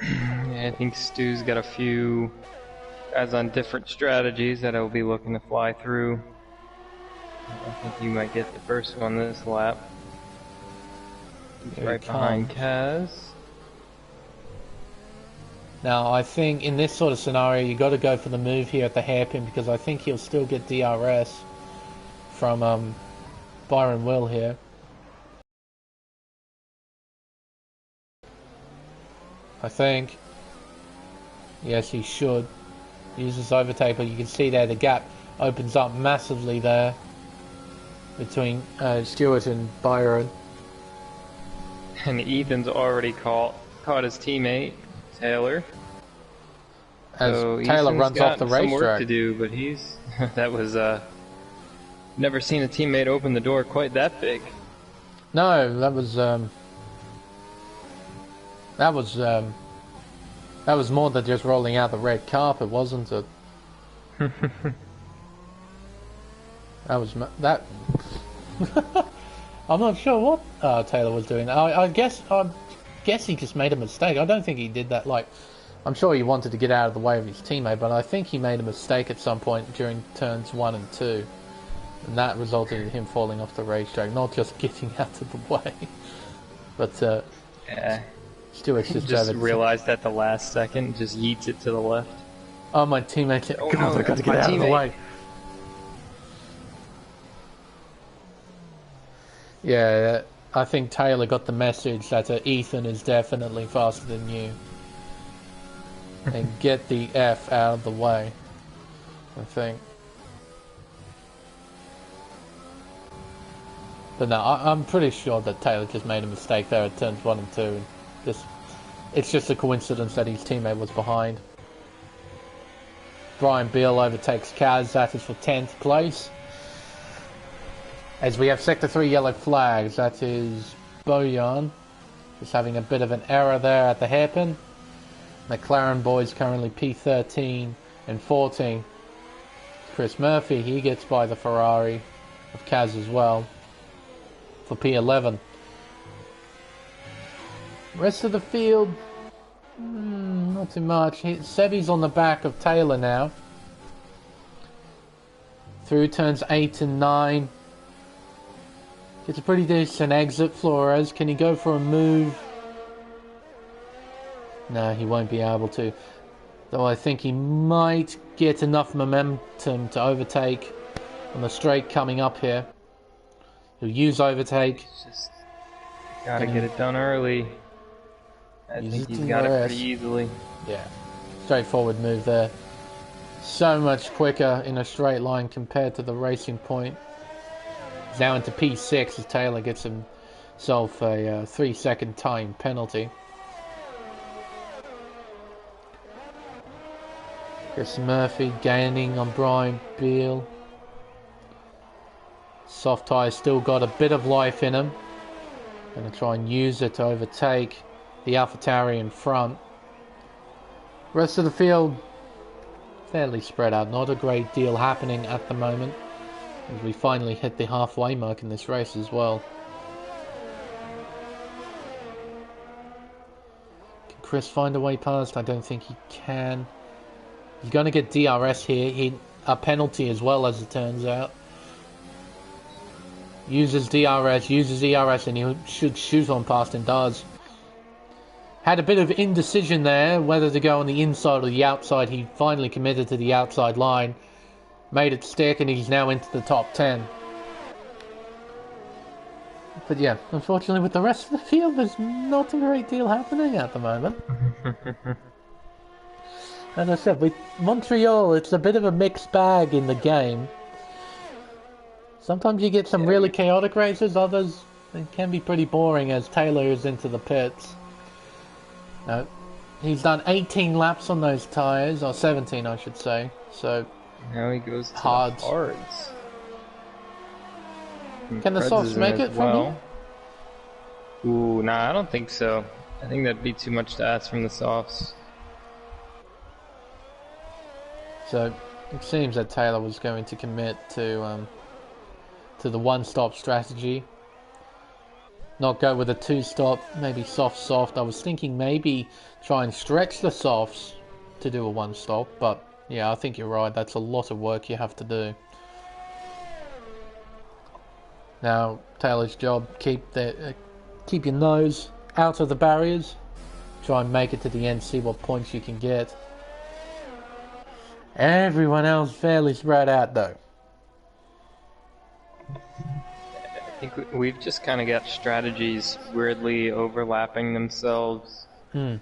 Speaker 2: Yeah, I think Stu's got a few guys on different strategies that he'll be looking to fly through. I think you might get the first one this lap. He's right behind Kaz.
Speaker 1: Now, I think in this sort of scenario, you got to go for the move here at the hairpin, because I think he'll still get DRS from Byron Will here. I think. Yes, he should. Uses overtake, but you can see there the gap opens up massively there between Stewart and Byron.
Speaker 2: And Ethan's already caught his teammate, Taylor.
Speaker 1: As
Speaker 2: so
Speaker 1: Taylor
Speaker 2: Ethan's
Speaker 1: runs off the
Speaker 2: got some work
Speaker 1: racetrack.
Speaker 2: to do, but he's that was never seen a teammate open the door quite that big.
Speaker 1: No, that was more than just rolling out the red carpet, wasn't it? that. I'm not sure what Taylor was doing. I guess he just made a mistake. I don't think he did that. Like, I'm sure he wanted to get out of the way of his teammate, but I think he made a mistake at some point during turns 1 and 2, and that resulted in him falling off the racetrack, not just getting out of the way. But
Speaker 2: yeah,
Speaker 1: Stewart's
Speaker 2: just realized at the last second, just yeets it to the left.
Speaker 1: Oh, my teammate!
Speaker 2: Oh,
Speaker 1: God,
Speaker 2: no,
Speaker 1: I got to get out of the way. Yeah, I think Taylor got the message that Ethan is definitely faster than you. And get the F out of the way, I think. But no, I'm pretty sure that Taylor just made a mistake there at turns 1 and 2. And it's just a coincidence that his teammate was behind. Brian Beale overtakes Kaz, that is for 10th place. As we have Sector 3 yellow flags, that is Bojan. Just having a bit of an error there at the hairpin. McLaren boys currently P13 and 14. Chris Murphy, he gets by the Ferrari of Kaz as well for P11. Rest of the field, not too much. Sebi's on the back of Taylor now. Through turns 8 and 9. It's a pretty decent exit. Flores, can he go for a move? No, he won't be able to. Though I think he might get enough momentum to overtake on the straight coming up here. He'll use overtake.
Speaker 2: Just gotta get it done early. I think he's got it pretty easily. Yeah,
Speaker 1: straightforward move there. So much quicker in a straight line compared to the racing point. He's now into P6 as Taylor gets himself a 3-second time penalty. Chris Murphy gaining on Brian Beale. Soft Tyre's still got a bit of life in him. Gonna try and use it to overtake the AlphaTauri in front. Rest of the field fairly spread out, not a great deal happening at the moment. As we finally hit the halfway mark in this race as well. Can Chris find a way past? I don't think he can. He's going to get DRS here, a penalty as well, as it turns out. Uses DRS, uses ERS, and he should shoot on past and does. Had a bit of indecision there, whether to go on the inside or the outside. He finally committed to the outside line. Made it stick, and he's now into the top 10. But yeah, unfortunately with the rest of the field, there's not a great deal happening at the moment. As I said, with Montreal, it's a bit of a mixed bag in the game. Sometimes you get some really chaotic races, others it can be pretty boring as Taylor is into the pits. He's done 18 laps on those tyres, or 17 I should say, so
Speaker 2: now he goes to
Speaker 1: hards.
Speaker 2: The hards.
Speaker 1: Can the softs make it from here?
Speaker 2: Ooh, nah, I don't think so. I think that'd be too much to ask from the softs.
Speaker 1: So it seems that Taylor was going to commit to the one-stop strategy. Not go with a two-stop, maybe soft. I was thinking maybe try and stretch the softs to do a one-stop, but yeah, I think you're right. That's a lot of work you have to do. Now, Taylor's job, keep your nose out of the barriers. Try and make it to the end, see what points you can get. Everyone else fairly spread out though.
Speaker 2: I think we've just kind of got strategies weirdly overlapping themselves. We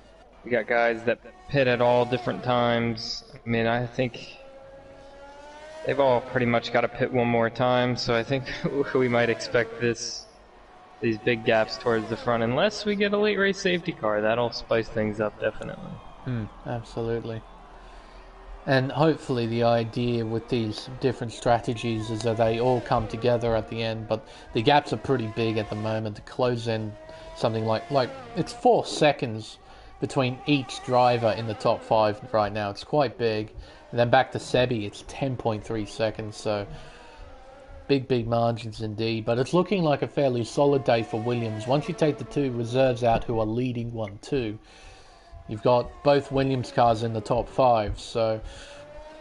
Speaker 2: got guys that pit at all different times. I mean, I think they've all pretty much got to pit one more time, so I think we might expect these big gaps towards the front, unless we get a late race safety car. That'll spice things up, definitely.
Speaker 1: Absolutely. And hopefully the idea with these different strategies is that they all come together at the end, but the gaps are pretty big at the moment. To close in something like it's 4 seconds between each driver in the top 5 right now. It's quite big. And then back to Sebi, it's 10.3 seconds, so big margins indeed. But it's looking like a fairly solid day for Williams. Once you take the 2 reserves out who are leading 1-2, you've got both Williams cars in the top 5, so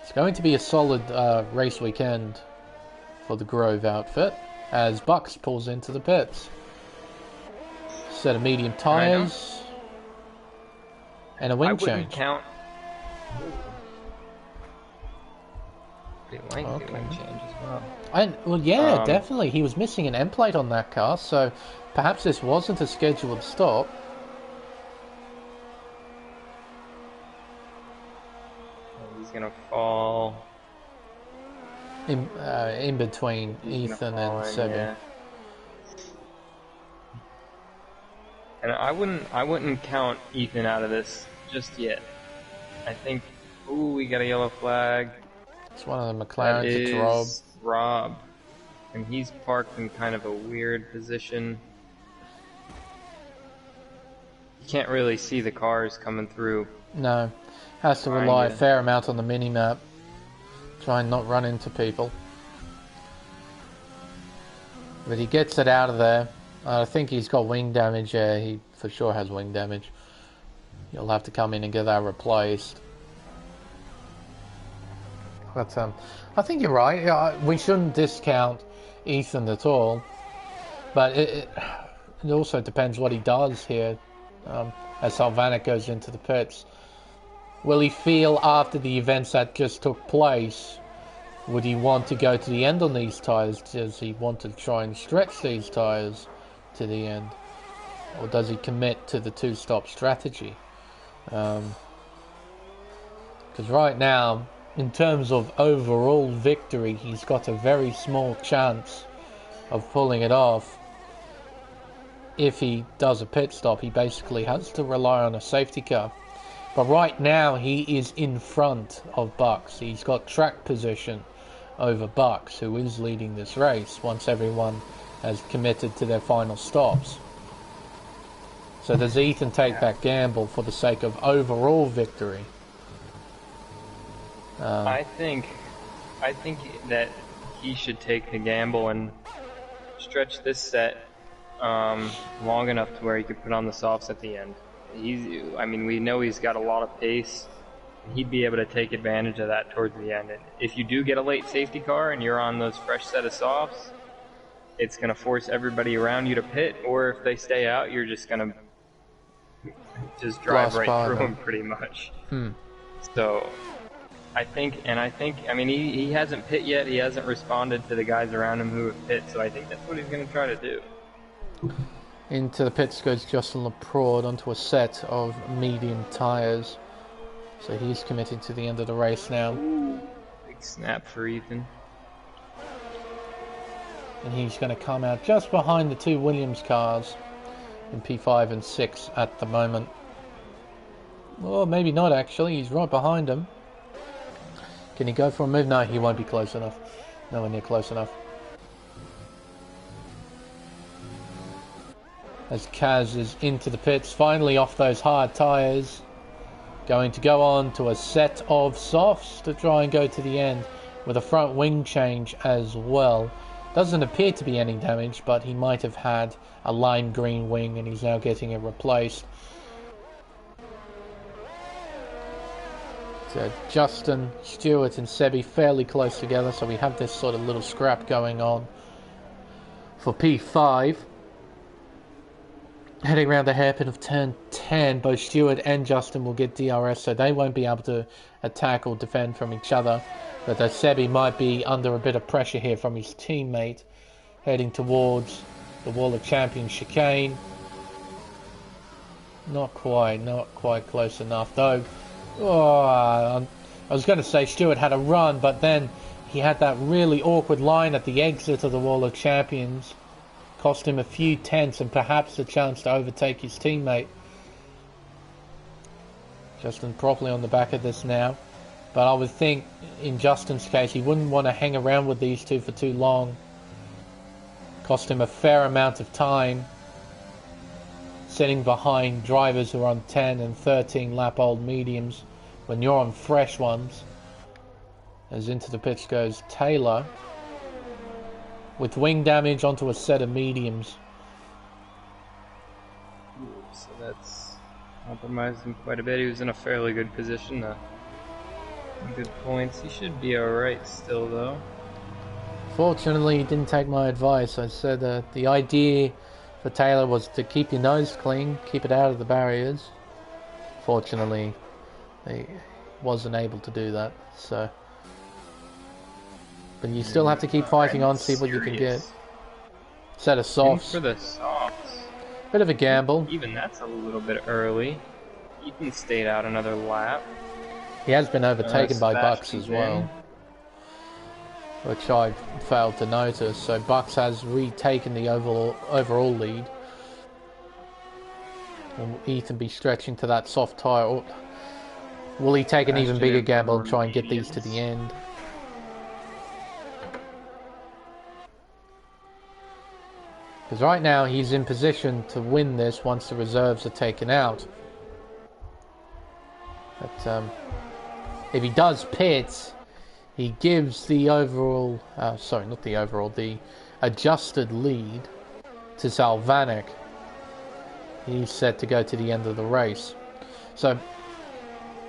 Speaker 1: it's going to be a solid race weekend for the Grove outfit as Bucks pulls into the pits. Set of medium tyres and a wing change.
Speaker 2: Count. Pretty lengthy wing change as well.
Speaker 1: Well, yeah, definitely. He was missing an end plate on that car, so perhaps this wasn't a scheduled stop.
Speaker 2: He's gonna fall
Speaker 1: in between Ethan and Sebi. Yeah.
Speaker 2: And I wouldn't count Ethan out of this just yet. I think, we got a yellow flag.
Speaker 1: It's one of the McLarens. It's
Speaker 2: Rob, and he's parked in kind of a weird position. You can't really see the cars coming through.
Speaker 1: No, has to rely a fair amount on the mini-map. Try and not run into people. But he gets it out of there. I think he's got wing damage. Yeah, he for sure has wing damage. He'll have to come in and get that replaced. But I think you're right. We shouldn't discount Ethan at all. But it also depends what he does here. As Salvanik goes into the pits, will he feel after the events that just took place, would he want to go to the end on these tyres? Does he want to try and stretch these tyres to the end? Or does he commit to the 2-stop strategy? Because right now, in terms of overall victory, he's got a very small chance of pulling it off. If he does a pit stop, he basically has to rely on a safety car. But right now, he is in front of Bucks. He's got track position over Bucks, who is leading this race once everyone has committed to their final stops. So does Ethan take that gamble for the sake of overall victory?
Speaker 2: I think that he should take the gamble and stretch this set long enough to where he could put on the softs at the end. We know he's got a lot of pace. He'd be able to take advantage of that towards the end. And if you do get a late safety car and you're on those fresh set of softs, it's going to force everybody around you to pit. Or if they stay out, you're just going to drive right through them pretty much. So I think, he hasn't pit yet. He hasn't responded to the guys around him who have pit. So I think that's what he's going to try to do.
Speaker 1: Into the pits goes Justin Laprade onto a set of medium tyres. So he's committing to the end of the race now.
Speaker 2: Big snap for Ethan.
Speaker 1: And he's going to come out just behind the 2 Williams cars in P5 and 6 at the moment. Well, maybe not actually. He's right behind him. Can he go for a move? No, he won't be close enough. Nowhere near close enough. As Kaz is into the pits, finally off those hard tyres. Going to go on to a set of softs to try and go to the end with a front wing change as well. Doesn't appear to be any damage, but he might have had a lime green wing and he's now getting it replaced. So Justin, Stewart and Sebi fairly close together, so we have this sort of little scrap going on for P5. Heading around the hairpin of turn 10, both Stewart and Justin will get DRS, so they won't be able to attack or defend from each other. But Sebi might be under a bit of pressure here from his teammate, heading towards the Wall of Champions chicane. Not quite close enough though. I was going to say Stewart had a run, but then he had that really awkward line at the exit of the Wall of Champions. Cost him a few tenths and perhaps a chance to overtake his teammate. Justin properly on the back of this now. But I would think, in Justin's case, he wouldn't want to hang around with these two for too long. Cost him a fair amount of time. Sitting behind drivers who are on 10 and 13 lap old mediums when you're on fresh ones. As into the pits goes Taylor. With wing damage onto a set of mediums.
Speaker 2: So that's compromised him quite a bit. He was in a fairly good position. Good points. He should be alright still, though.
Speaker 1: Fortunately, he didn't take my advice. I said the idea for Taylor was to keep your nose clean, keep it out of the barriers. Fortunately, he wasn't able to do that. So, but you still have to keep fighting on, see what you can get. Set of softs.
Speaker 2: For the softs.
Speaker 1: Bit of a gamble.
Speaker 2: Even that's a little bit early. Ethan stayed out another lap.
Speaker 1: He has been overtaken by Bucks as well, which I failed to notice. So Bucks has retaken the overall lead. Will Ethan be stretching to that soft tyre? Or will he take an even bigger gamble and try and get these to the end? Because right now he's in position to win this once the reserves are taken out. But if he does pit, he gives the overall, sorry, not the overall, the adjusted lead to Salvanek. He's set to go to the end of the race. So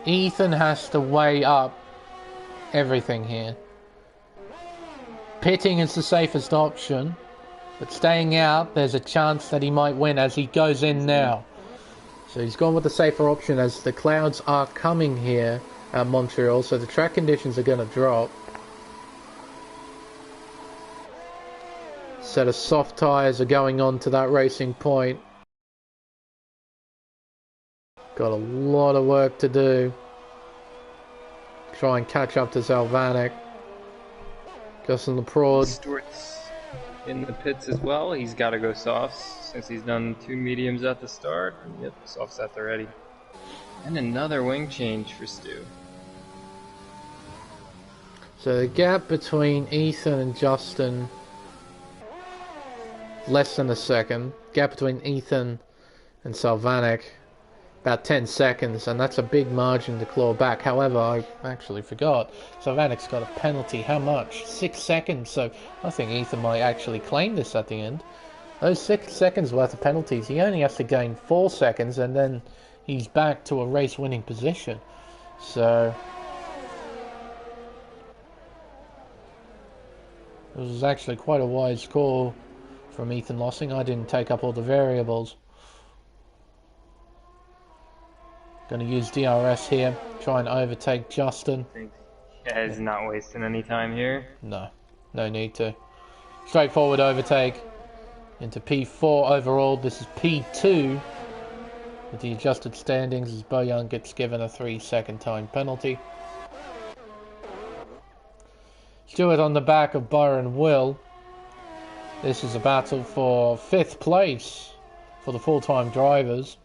Speaker 1: Ethan has to weigh up everything here. Pitting is the safest option, but staying out, there's a chance that he might win as he goes in now. So he's gone with the safer option as the clouds are coming here at Montreal, so the track conditions are going to drop. Set of soft tyres are going on to that racing point. Got a lot of work to do. Try and catch up to Salvanek. Justin Leprode.
Speaker 2: Stewart's in the pits as well. He's got to go softs since he's done 2 mediums at the start. Yep, softs at the ready. And another wing change for Stu.
Speaker 1: So the gap between Ethan and Justin, less than a second. Gap between Ethan and Salvanek, about 10 seconds, and that's a big margin to claw back. However, I actually forgot, Salvanek's got a penalty. How much? 6 seconds, so I think Ethan might actually claim this at the end. Those 6 seconds worth of penalties, he only has to gain 4 seconds, and then he's back to a race-winning position. So it was actually quite a wise call from Ethan Lossing. I didn't take up all the variables. Going to use DRS here, try and overtake Justin.
Speaker 2: Yeah, he's not wasting any time here.
Speaker 1: No, no need to. Straightforward overtake into P4 overall. This is P2 with the adjusted standings as Bo Young gets given a 3-second time penalty. Stewart on the back of Byron Will. This is a battle for 5th place for the full-time drivers.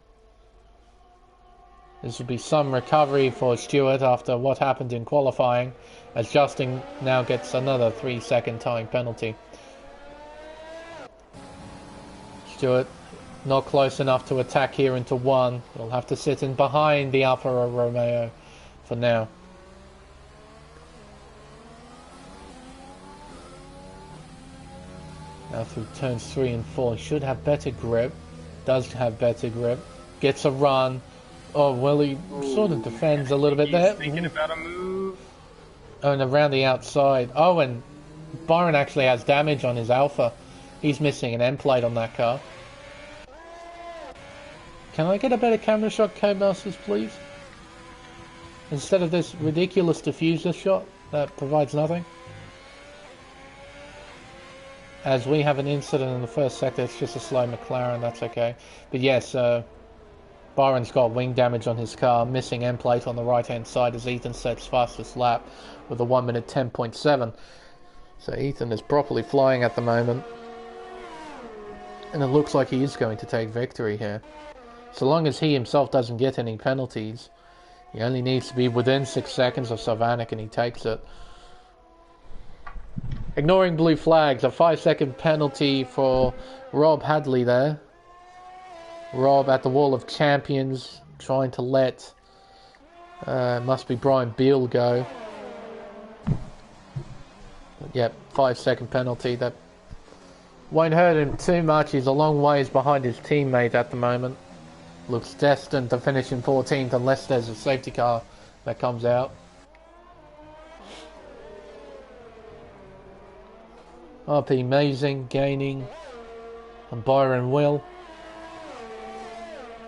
Speaker 1: This will be some recovery for Stewart after what happened in qualifying, as Justin now gets another 3-second time penalty. Stewart not close enough to attack here into 1. He'll have to sit in behind the Alfa Romeo for now. Now through turns 3 and 4, he should have better grip. Does have better grip. Gets a run. Oh, well, he sort of defends a little bit there.
Speaker 2: Thinking about a move.
Speaker 1: Oh, and around the outside. Oh, and Byron actually has damage on his Alpha. He's missing an end plate on that car. Can I get a better camera shot, Codemasters, please? Instead of this ridiculous diffuser shot that provides nothing. As we have an incident in the first sector, it's just a slow McLaren, that's okay. But yes, Byron's got wing damage on his car, missing end plate on the right hand side as Ethan sets fastest lap with a 1 minute 10.7. So Ethan is properly flying at the moment. And it looks like he is going to take victory here. So long as he himself doesn't get any penalties, he only needs to be within 6 seconds of Salvanik and he takes it. Ignoring blue flags, a 5-second penalty for Rob Hadley there. Rob at the wall of champions, trying to let, must be Brian Beale go. But yep, 5-second penalty. That won't hurt him too much. He's a long ways behind his teammate at the moment. Looks destined to finish in 14th unless there's a safety car that comes out. RP Amazing gaining and Byron will.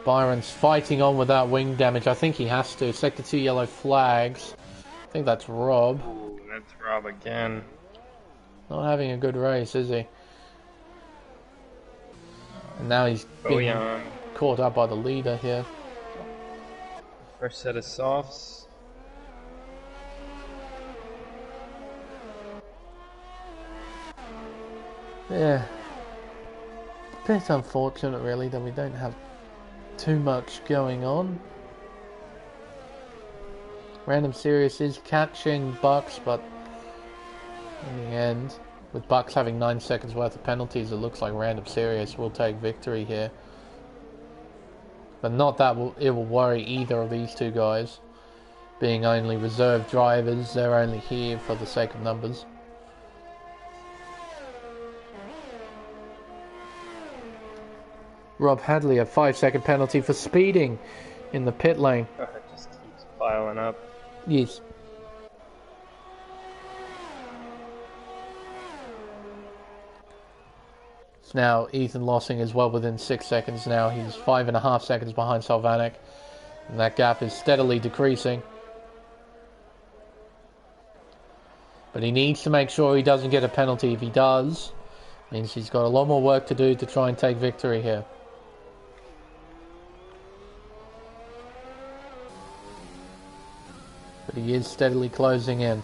Speaker 1: Byron's fighting on without wing damage. I think he has to. Sector 2 yellow flags. I think that's Rob.
Speaker 2: Ooh, that's Rob again.
Speaker 1: Not having a good race, is he? And now he's being caught up by the leader here.
Speaker 2: First set of softs.
Speaker 1: Yeah. A bit unfortunate really that we don't have too much going on. Random Serious is catching Bucks, but in the end, with Bucks having 9 seconds worth of penalties, it looks like Random Serious will take victory here. But not that it will worry either of these two guys. Being only reserve drivers, they're only here for the sake of numbers. Rob Hadley, a 5-second penalty for speeding in the pit lane.
Speaker 2: Oh, it just keeps piling up.
Speaker 1: Yes. Now Ethan Lossing is well within 6 seconds now. He's 5.5 seconds behind Salvanik. And that gap is steadily decreasing. But he needs to make sure he doesn't get a penalty. If he does, it means he's got a lot more work to do to try and take victory here. But he is steadily closing in.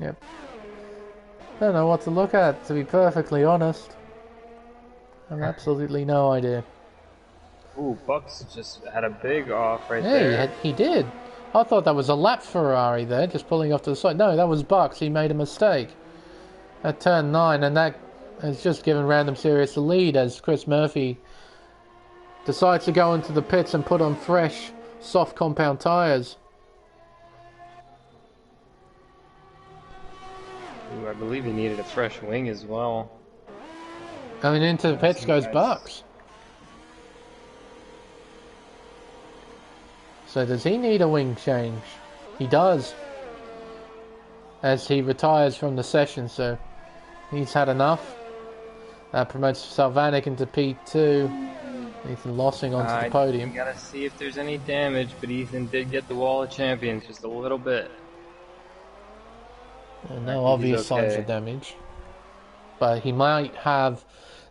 Speaker 1: Yep. I don't know what to look at, to be perfectly honest. I have absolutely no idea.
Speaker 2: Ooh, Bucks just had a big off right there.
Speaker 1: Yeah, he did. I thought that was a lap Ferrari there, just pulling off to the side. No, that was Bucks. He made a mistake at turn 9, and that has just given Random Serious the lead as Chris Murphy decides to go into the pits and put on fresh, soft compound tyres.
Speaker 2: Ooh, I believe he needed a fresh wing as well.
Speaker 1: I mean, into the pits goes Bucks. So does he need a wing change? He does. As he retires from the session, so he's had enough. That promotes Salvanik into P2. Ethan Lossing onto the podium.
Speaker 2: You gotta see if there's any damage, but Ethan did get the wall of champions just a little bit.
Speaker 1: No obvious signs of damage. But he might have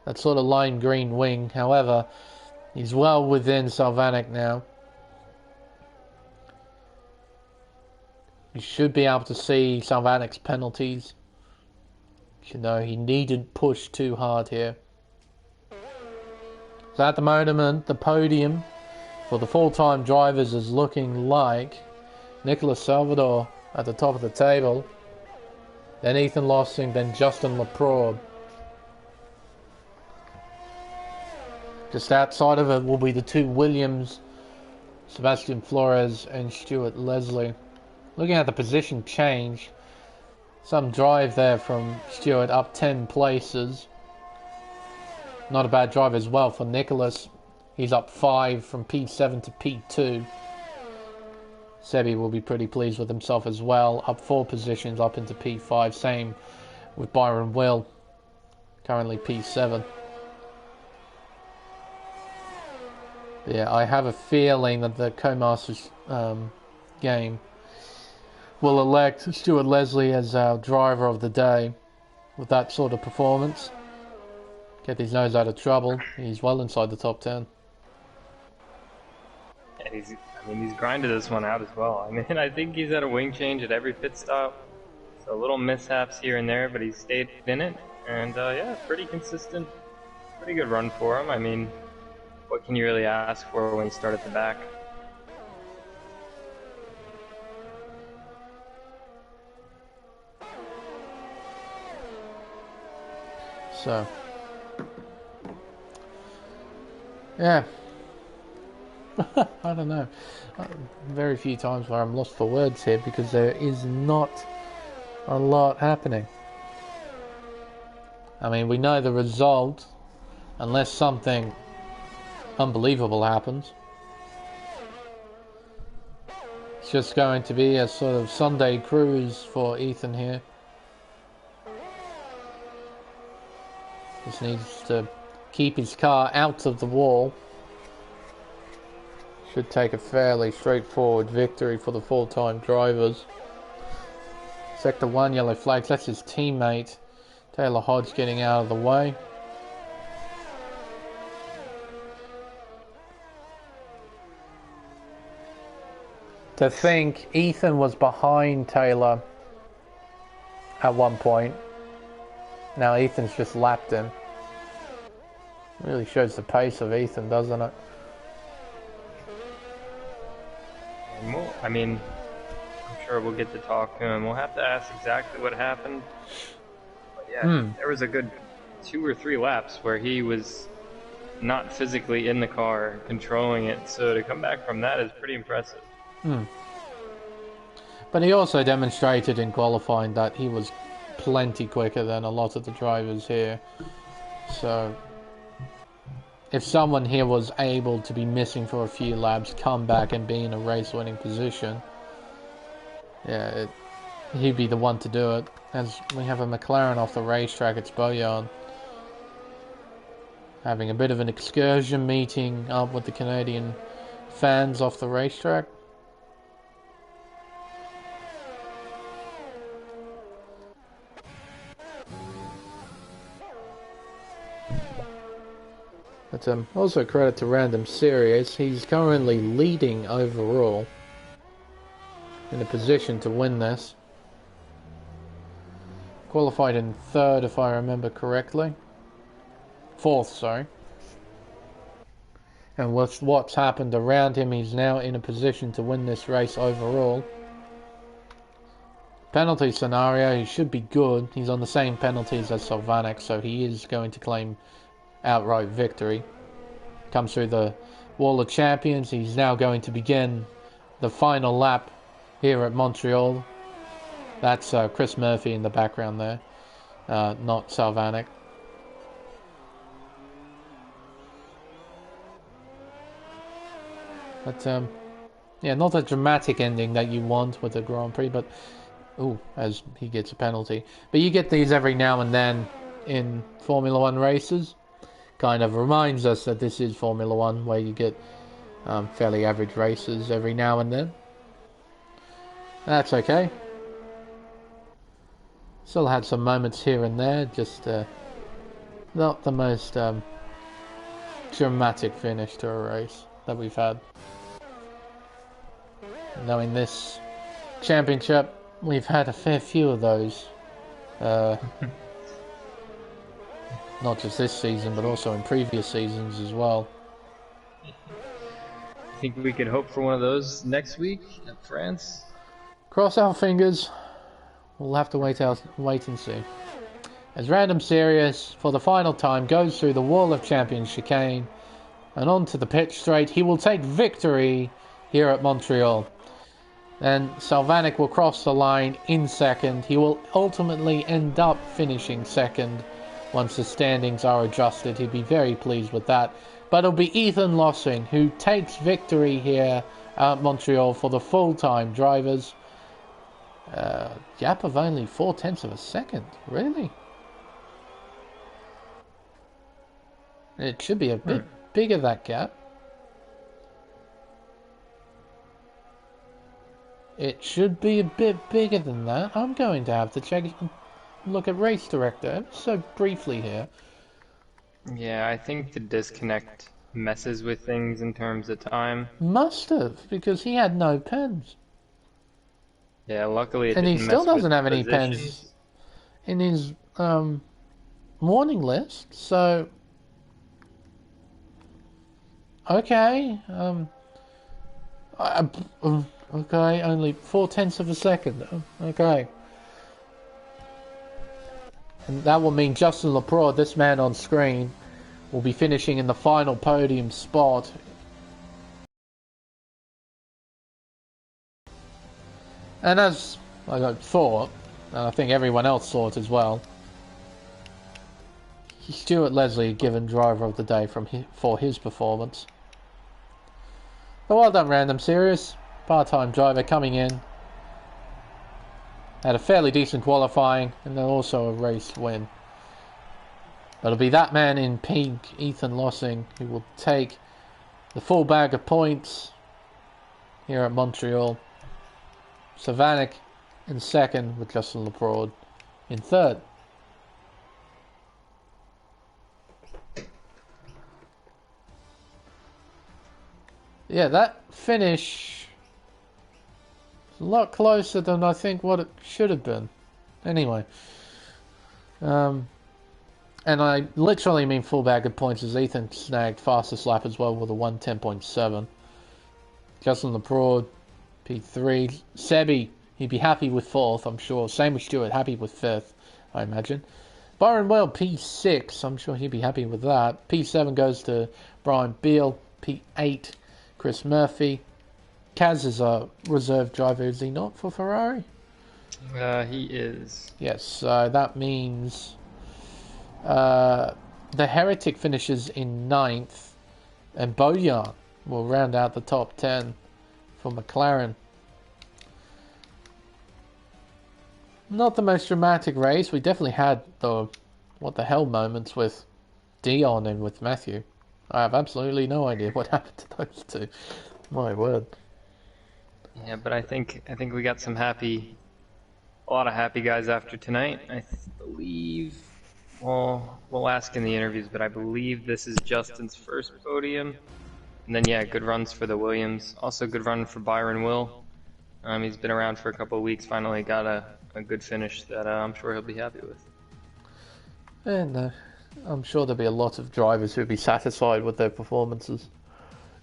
Speaker 1: that sort of lime green wing. However, he's well within Salvanik now. You should be able to see Salvanik's penalties. You know, he needn't push too hard here. So at the moment, the podium for the full-time drivers is looking like Nicolas Salvador at the top of the table. Then Ethan Lossing, then Justin Laprobe. Just outside of it will be the two Williams, Sebastian Flores and Stuart Leslie. Looking at the position change, some drive there from Stuart up 10 places. Not a bad drive as well for Nicholas. He's up 5 from P7 to P2. Sebi will be pretty pleased with himself as well. Up 4 positions up into P5. Same with Byron Will. Currently P7. Yeah, I have a feeling that the Co-Masters game will elect Stuart Leslie as our driver of the day with that sort of performance. Get his nose out of trouble. He's well inside the top 10.
Speaker 2: And he's grinded this one out as well. I mean, I think he's had a wing change at every pit stop. So little mishaps here and there, but he stayed in it. And yeah, pretty consistent. Pretty good run for him. I mean, what can you really ask for when you start at the back?
Speaker 1: So, yeah. I don't know. Very few times where I'm lost for words here because there is not a lot happening. I mean, we know the result, unless something unbelievable happens. It's just going to be a sort of Sunday cruise for Ethan here. Just needs to keep his car out of the wall. Should take a fairly straightforward victory for the full-time drivers. Sector 1, yellow flags. That's his teammate, Taylor Hodge, getting out of the way. To think Ethan was behind Taylor at one point. Now Ethan's just lapped him. Really shows the pace of Ethan, doesn't it?
Speaker 2: I mean, I'm sure we'll get to talk to him. We'll have to ask exactly what happened. But yeah, there was a good 2 or 3 laps where he was not physically in the car, controlling it. So to come back from that is pretty impressive.
Speaker 1: But he also demonstrated in qualifying that he was plenty quicker than a lot of the drivers here. So if someone here was able to be missing for a few laps, come back and be in a race-winning position, yeah, he'd be the one to do it. As we have a McLaren off the racetrack, it's Bojan having a bit of an excursion, meeting up with the Canadian fans off the racetrack. But also credit to Random Series, he's currently leading overall, in a position to win this. Qualified in 3rd if I remember correctly. 4th, sorry. And with what's happened around him, he's now in a position to win this race overall. Penalty scenario, he should be good. He's on the same penalties as Sylvanek, so he is going to claim outright victory. Comes through the Wall of Champions. He's now going to begin the final lap here at Montreal. That's Chris Murphy in the background there, not Sylvanek. But yeah, not a dramatic ending that you want with the Grand Prix, but as he gets a penalty. But you get these every now and then in Formula One races. Kind of reminds us that this is Formula One, where you get fairly average races every now and then. That's okay. Still had some moments here and there, just not the most dramatic finish to a race that we've had. Now in this championship, we've had a fair few of those. Not just this season, but also in previous seasons as well.
Speaker 2: Think we could hope for one of those next week at France?
Speaker 1: Cross our fingers. We'll have to wait and see. As Random Series, for the final time, goes through the Wall of Champions chicane and onto the pit straight, he will take victory here at Montreal. Then Sylvanek will cross the line in 2nd. He will ultimately end up finishing 2nd. Once the standings are adjusted, he'd be very pleased with that. But it'll be Ethan Lossing who takes victory here at Montreal for the full-time drivers. Gap of only 0.4 of a second. Really? It should be a bit bigger, that gap. It should be a bit bigger than that. I'm going to have to check, look at Race Director so briefly here.
Speaker 2: Yeah, I think the disconnect messes with things in terms of time.
Speaker 1: Must have, because he had no pens.
Speaker 2: Yeah, luckily it
Speaker 1: And he
Speaker 2: didn't
Speaker 1: still
Speaker 2: mess with
Speaker 1: doesn't have any pens
Speaker 2: positions.
Speaker 1: in his warning list. So, okay. I, okay, only 4/10 of a second. Okay. And that will mean Justin Laprade, this man on screen, will be finishing in the final podium spot. And as I thought, and I think everyone else thought as well, Stuart Leslie given driver of the day for his performance. But well done, Random Series. Part-time driver coming in. Had a fairly decent qualifying and then also a race win. But it'll be that man in pink, Ethan Lossing, who will take the full bag of points here at Montreal. Savanek in second with Justin Laprade in third. Yeah, that finish is a lot closer than I think what it should have been. Anyway. And I literally mean full bag of points as Ethan snagged fastest lap as well with a 1:10.7. Justin Laprade, P3. Sebi, he'd be happy with fourth, I'm sure. Same with Stuart, happy with fifth, I imagine. Byron Well, P6, I'm sure he'd be happy with that. P7 goes to Brian Beale. P8, Chris Murphy. Kaz is a reserve driver, is he not, for Ferrari?
Speaker 2: He is.
Speaker 1: Yes, so that means the Heretic finishes in 9th, and Bojan will round out the top 10 for McLaren. Not the most dramatic race. We definitely had the what the hell moments with Dion and with Matthew. I have absolutely no idea what happened to those two. My word.
Speaker 2: Yeah, but I think we got a lot of happy guys after tonight. I believe. Well, we'll ask in the interviews, but I believe this is Justin's first podium. And then, yeah, good runs for the Williams. Also, good run for Byron Will. He's been around for a couple of weeks. Finally got a good finish that I'm sure he'll be happy with.
Speaker 1: And I'm sure there'll be a lot of drivers who'll be satisfied with their performances.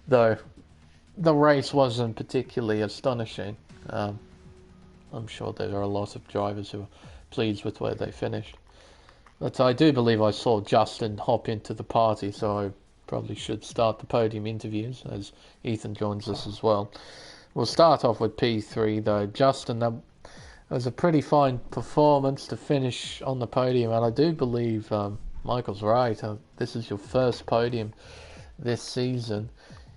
Speaker 1: Though the race wasn't particularly astonishing. I'm sure there are a lot of drivers who are pleased with where they finished. But I do believe I saw Justin hop into the party, so I probably should start the podium interviews as Ethan joins us as well. We'll start off with P3 though. Justin, that was a pretty fine performance to finish on the podium, and I do believe Michael's right. This is your first podium this season.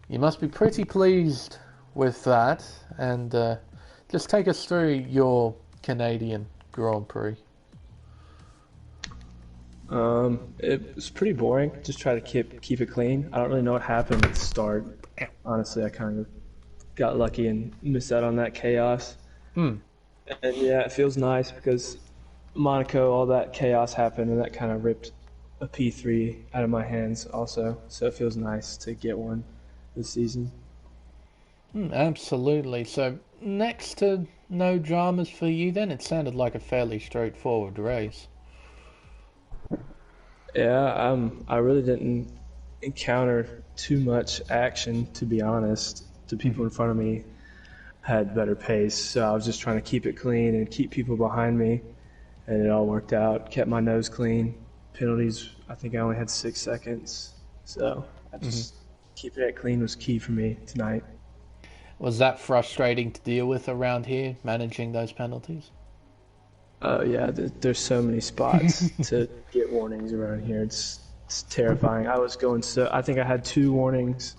Speaker 1: You must be pretty pleased with that, and just take us through your Canadian Grand Prix.
Speaker 3: It was pretty boring. Just try to keep it clean. I don't really know what happened at the start. Honestly, I kind of got lucky and missed out on that chaos. And yeah, it feels nice because Monaco, all that chaos happened, and that kind of ripped a P3 out of my hands also. So it feels nice to get one this season.
Speaker 1: Absolutely. So next to no dramas for you then? It sounded like a fairly straightforward race.
Speaker 3: Yeah, I really didn't encounter too much action, to be honest. The people in front of me had better pace, so I was just trying to keep it clean and keep people behind me, and it all worked out. Kept my nose clean. Penalties, I think I only had 6 seconds, so I just keeping it clean was key for me tonight.
Speaker 1: Was that frustrating to deal with around here, managing those penalties?
Speaker 3: Oh yeah, there's so many spots to get warnings around here. It's terrifying. I think I had 2 warnings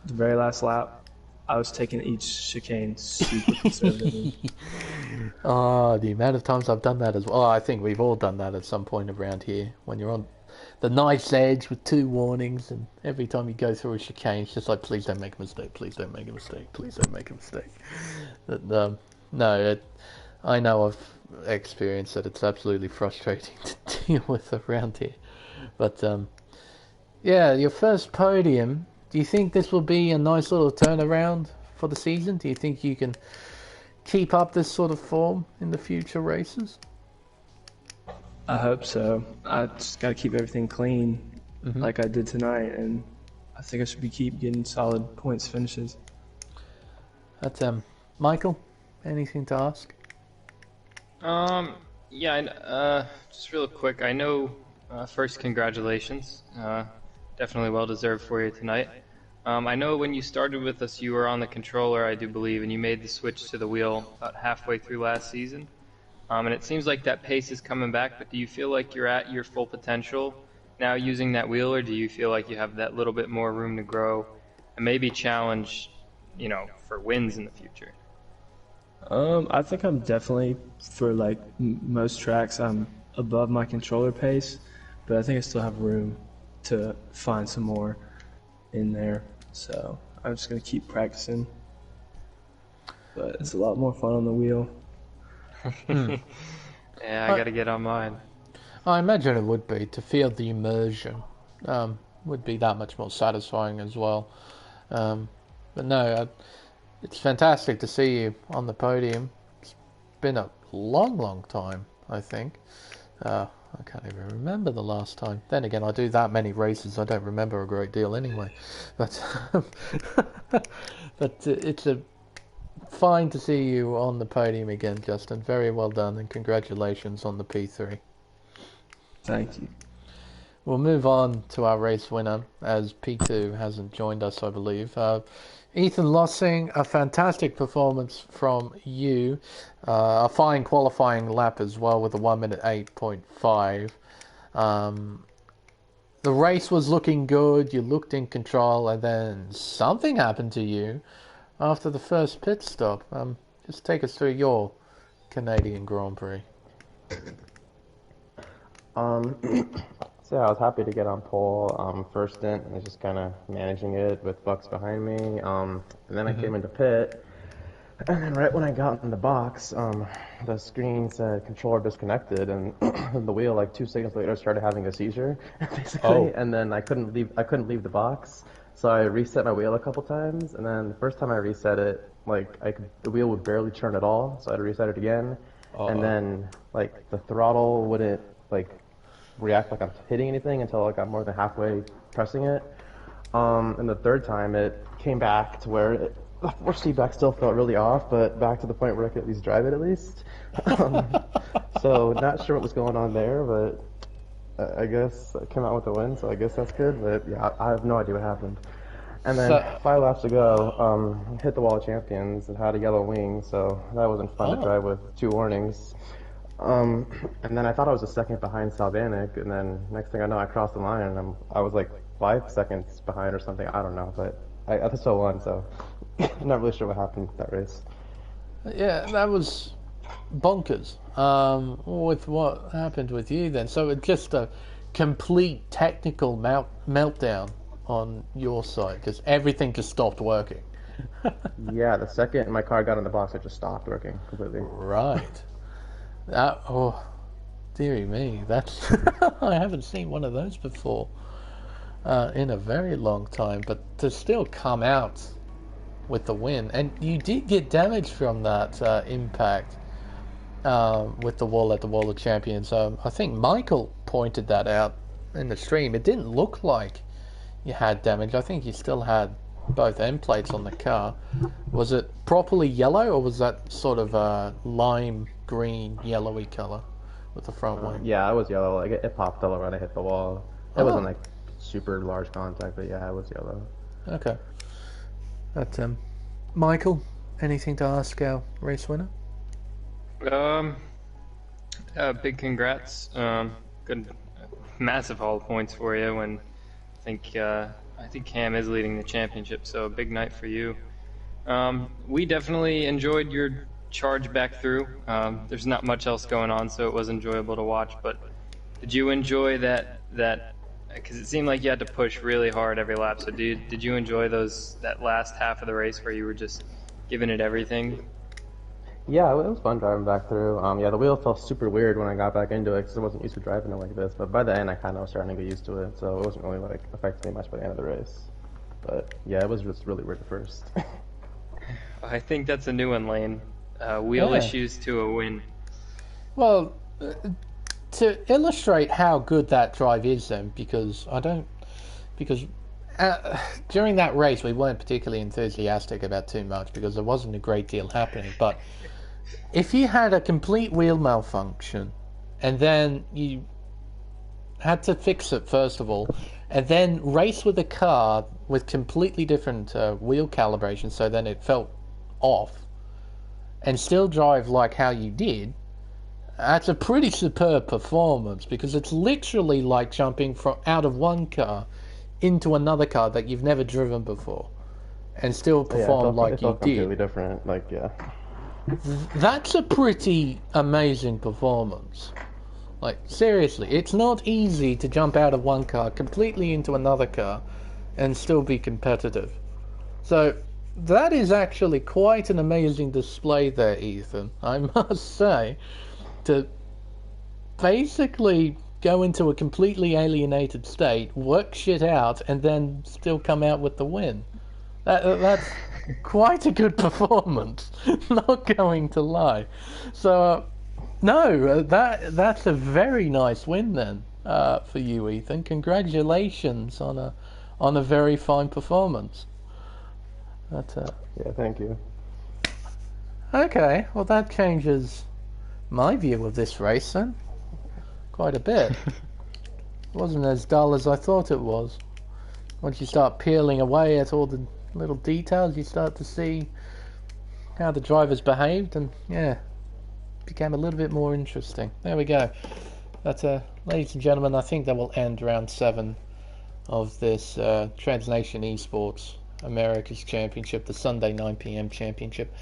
Speaker 3: the very last lap. I was taking each chicane super conservatively.
Speaker 1: The amount of times I've done that as well. I think we've all done that at some point around here. When you're on the knife's edge with 2 warnings, and every time you go through a chicane, it's just like, please don't make a mistake, please don't make a mistake, please don't make a mistake. But, I know I've experienced that it's absolutely frustrating to deal with around here. But Yeah, your first podium. Do you think this will be a nice little turnaround for the season? Do you think you can keep up this sort of form in the future races?
Speaker 3: I hope so. I just got to keep everything clean, like I did tonight, and I think I should keep getting solid points finishes.
Speaker 1: That's Michael. Anything to ask?
Speaker 2: Yeah, just real quick, I know, first, congratulations. Definitely well deserved for you tonight. I know when you started with us, you were on the controller, I do believe, and you made the switch to the wheel about halfway through last season. And it seems like that pace is coming back, but do you feel like you're at your full potential now using that wheel, or do you feel like you have that little bit more room to grow and maybe challenge, for wins in the future?
Speaker 3: I think I'm definitely, for like most tracks, I'm above my controller pace, but I think I still have room to find some more in there. So I'm just gonna keep practicing. But it's a lot more fun on the wheel.
Speaker 2: Yeah, I gotta get on mine.
Speaker 1: I imagine it would be to feel the immersion. Would be that much more satisfying as well. But no, it's fantastic to see you on the podium. It's been a long time, I think. I can't even remember the last time. Then again, I do that many races, I don't remember a great deal anyway. But but it's fine to see you on the podium again, Justin. Very well done, and congratulations on the P3.
Speaker 3: Thank you.
Speaker 1: We'll move on to our race winner, as P2 hasn't joined us, I believe. Ethan Lossing, a fantastic performance from you. A fine qualifying lap as well with a 1 minute 8.5. The race was looking good, you looked in control, and then something happened to you after the first pit stop. Just take us through your Canadian Grand Prix.
Speaker 4: So yeah, I was happy to get on pole. First stint, I was just kind of managing it with Bucks behind me. And then I came into pit, and then right when I got in the box, the screen said controller disconnected, and the wheel, like 2 seconds later, started having a seizure, basically.
Speaker 1: Oh.
Speaker 4: And then I couldn't leave the box, so I reset my wheel a couple times. And then the first time I reset it, the wheel would barely turn at all, so I had to reset it again. And then like the throttle wouldn't react like I'm hitting anything until I got more than halfway pressing it. And the third time it came back to where the force feedback still felt really off, but back to the point where I could at least drive it at least. So not sure what was going on there, but I guess I came out with a win, so I guess that's good. But yeah, I have no idea what happened. And then 5 laps to go, hit the wall of champions and had a yellow wing, so that wasn't fun to drive with 2 warnings. And then I thought I was a second behind Salvanik, and then next thing I know, I crossed the line, and I was like 5 seconds behind or something. I don't know, but I still won, so I'm not really sure what happened with that race.
Speaker 1: Yeah, that was bonkers. With what happened with you then, so it's just a complete technical meltdown on your side, because everything just stopped working.
Speaker 4: Yeah, the second my car got in the box, it just stopped working completely.
Speaker 1: Right. Dearie me, that's I haven't seen one of those before in a very long time. But to still come out with the win, and you did get damage from that impact with the wall at the Wall of Champions. I think Michael pointed that out in the stream. It didn't look like you had damage. I think you still had both end plates on the car. Was it properly yellow, or was that sort of a lime green yellowy color with the front wing?
Speaker 4: Yeah, it was yellow. Like it popped all around. I hit the wall. It wasn't like super large contact, but yeah, it was yellow.
Speaker 1: Okay. But Michael, anything to ask our race winner?
Speaker 2: Big congrats. Good, massive haul of points for you. When I think Cam is leading the championship, so a big night for you. We definitely enjoyed your charge back through. There's not much else going on, so it was enjoyable to watch. But did you enjoy that? Because it seemed like you had to push really hard every lap. So did you enjoy that last half of the race where you were just giving it everything?
Speaker 4: Yeah, it was fun driving back through. Yeah, the wheel felt super weird when I got back into it because I wasn't used to driving it like this. But by the end, I kind of was starting to get used to it, so it wasn't really like affecting me much by the end of the race. But yeah, it was just really weird at first.
Speaker 2: I think that's a new one, Lane. Wheel
Speaker 1: Yeah.
Speaker 2: issues to a win.
Speaker 1: Well, to illustrate how good that drive is, then, because during that race we weren't particularly enthusiastic about too much because there wasn't a great deal happening. But if you had a complete wheel malfunction, and then you had to fix it first of all, and then race with a car with completely different wheel calibration, so then it felt off, and still drive like how you did, that's a pretty superb performance because it's literally like jumping from out of one car into another car that you've never driven before and still
Speaker 4: Yeah,
Speaker 1: perform
Speaker 4: it
Speaker 1: like you
Speaker 4: felt completely
Speaker 1: did.
Speaker 4: different. Like, yeah.
Speaker 1: That's a pretty amazing performance. Like, seriously, it's not easy to jump out of one car completely into another car and still be competitive. So, that is actually quite an amazing display there, Ethan, I must say. To basically go into a completely alienated state, work shit out, and then still come out with the win. That's quite a good performance, not going to lie. So, no, that's a very nice win then for you, Ethan. Congratulations on a very fine performance. But,
Speaker 4: Yeah, thank you.
Speaker 1: okay, well that changes my view of this race then quite a bit. It wasn't as dull as I thought it was. Once you start peeling away at all the little details, you start to see how the drivers behaved, and yeah, it became a little bit more interesting. There we go. But, ladies and gentlemen, I think that will end round 7 of this Transnation eSports America's Championship, the Sunday 9 p.m. Championship.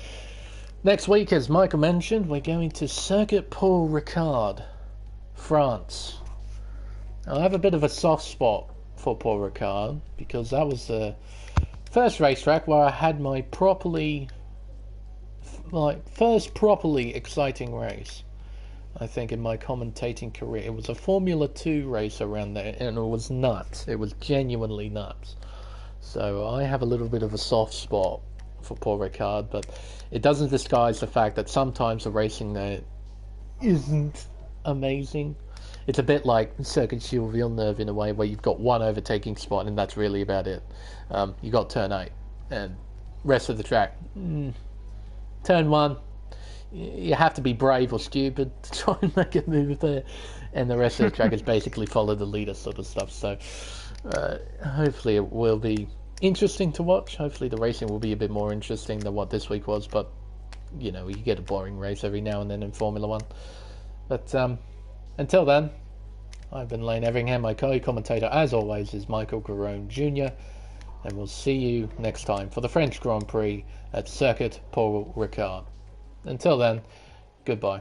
Speaker 1: Next week, as Michael mentioned, we're going to Circuit Paul Ricard, France. I have a bit of a soft spot for Paul Ricard because that was the first racetrack where I had my first properly exciting race, I think, in my commentating career. It was a Formula 2 race around there, and it was nuts. It was genuinely nuts. So I have a little bit of a soft spot for Paul Ricard, but it doesn't disguise the fact that sometimes the racing there isn't amazing. It's a bit like Circuit Gilles Villeneuve in a way, where you've got one overtaking spot and that's really about it. You got turn 8 and rest of the track. Turn 1, you have to be brave or stupid to try and make a move there, and the rest of the track is basically follow the leader sort of stuff. So hopefully it will be interesting to watch. Hopefully the racing will be a bit more interesting than what this week was, but you know, you get a boring race every now and then in Formula 1. But until then, I've been Lane Everingham. My co-commentator, as always, is Michael Garone Jr., and we'll see you next time for the French Grand Prix at Circuit Paul Ricard. Until then, goodbye.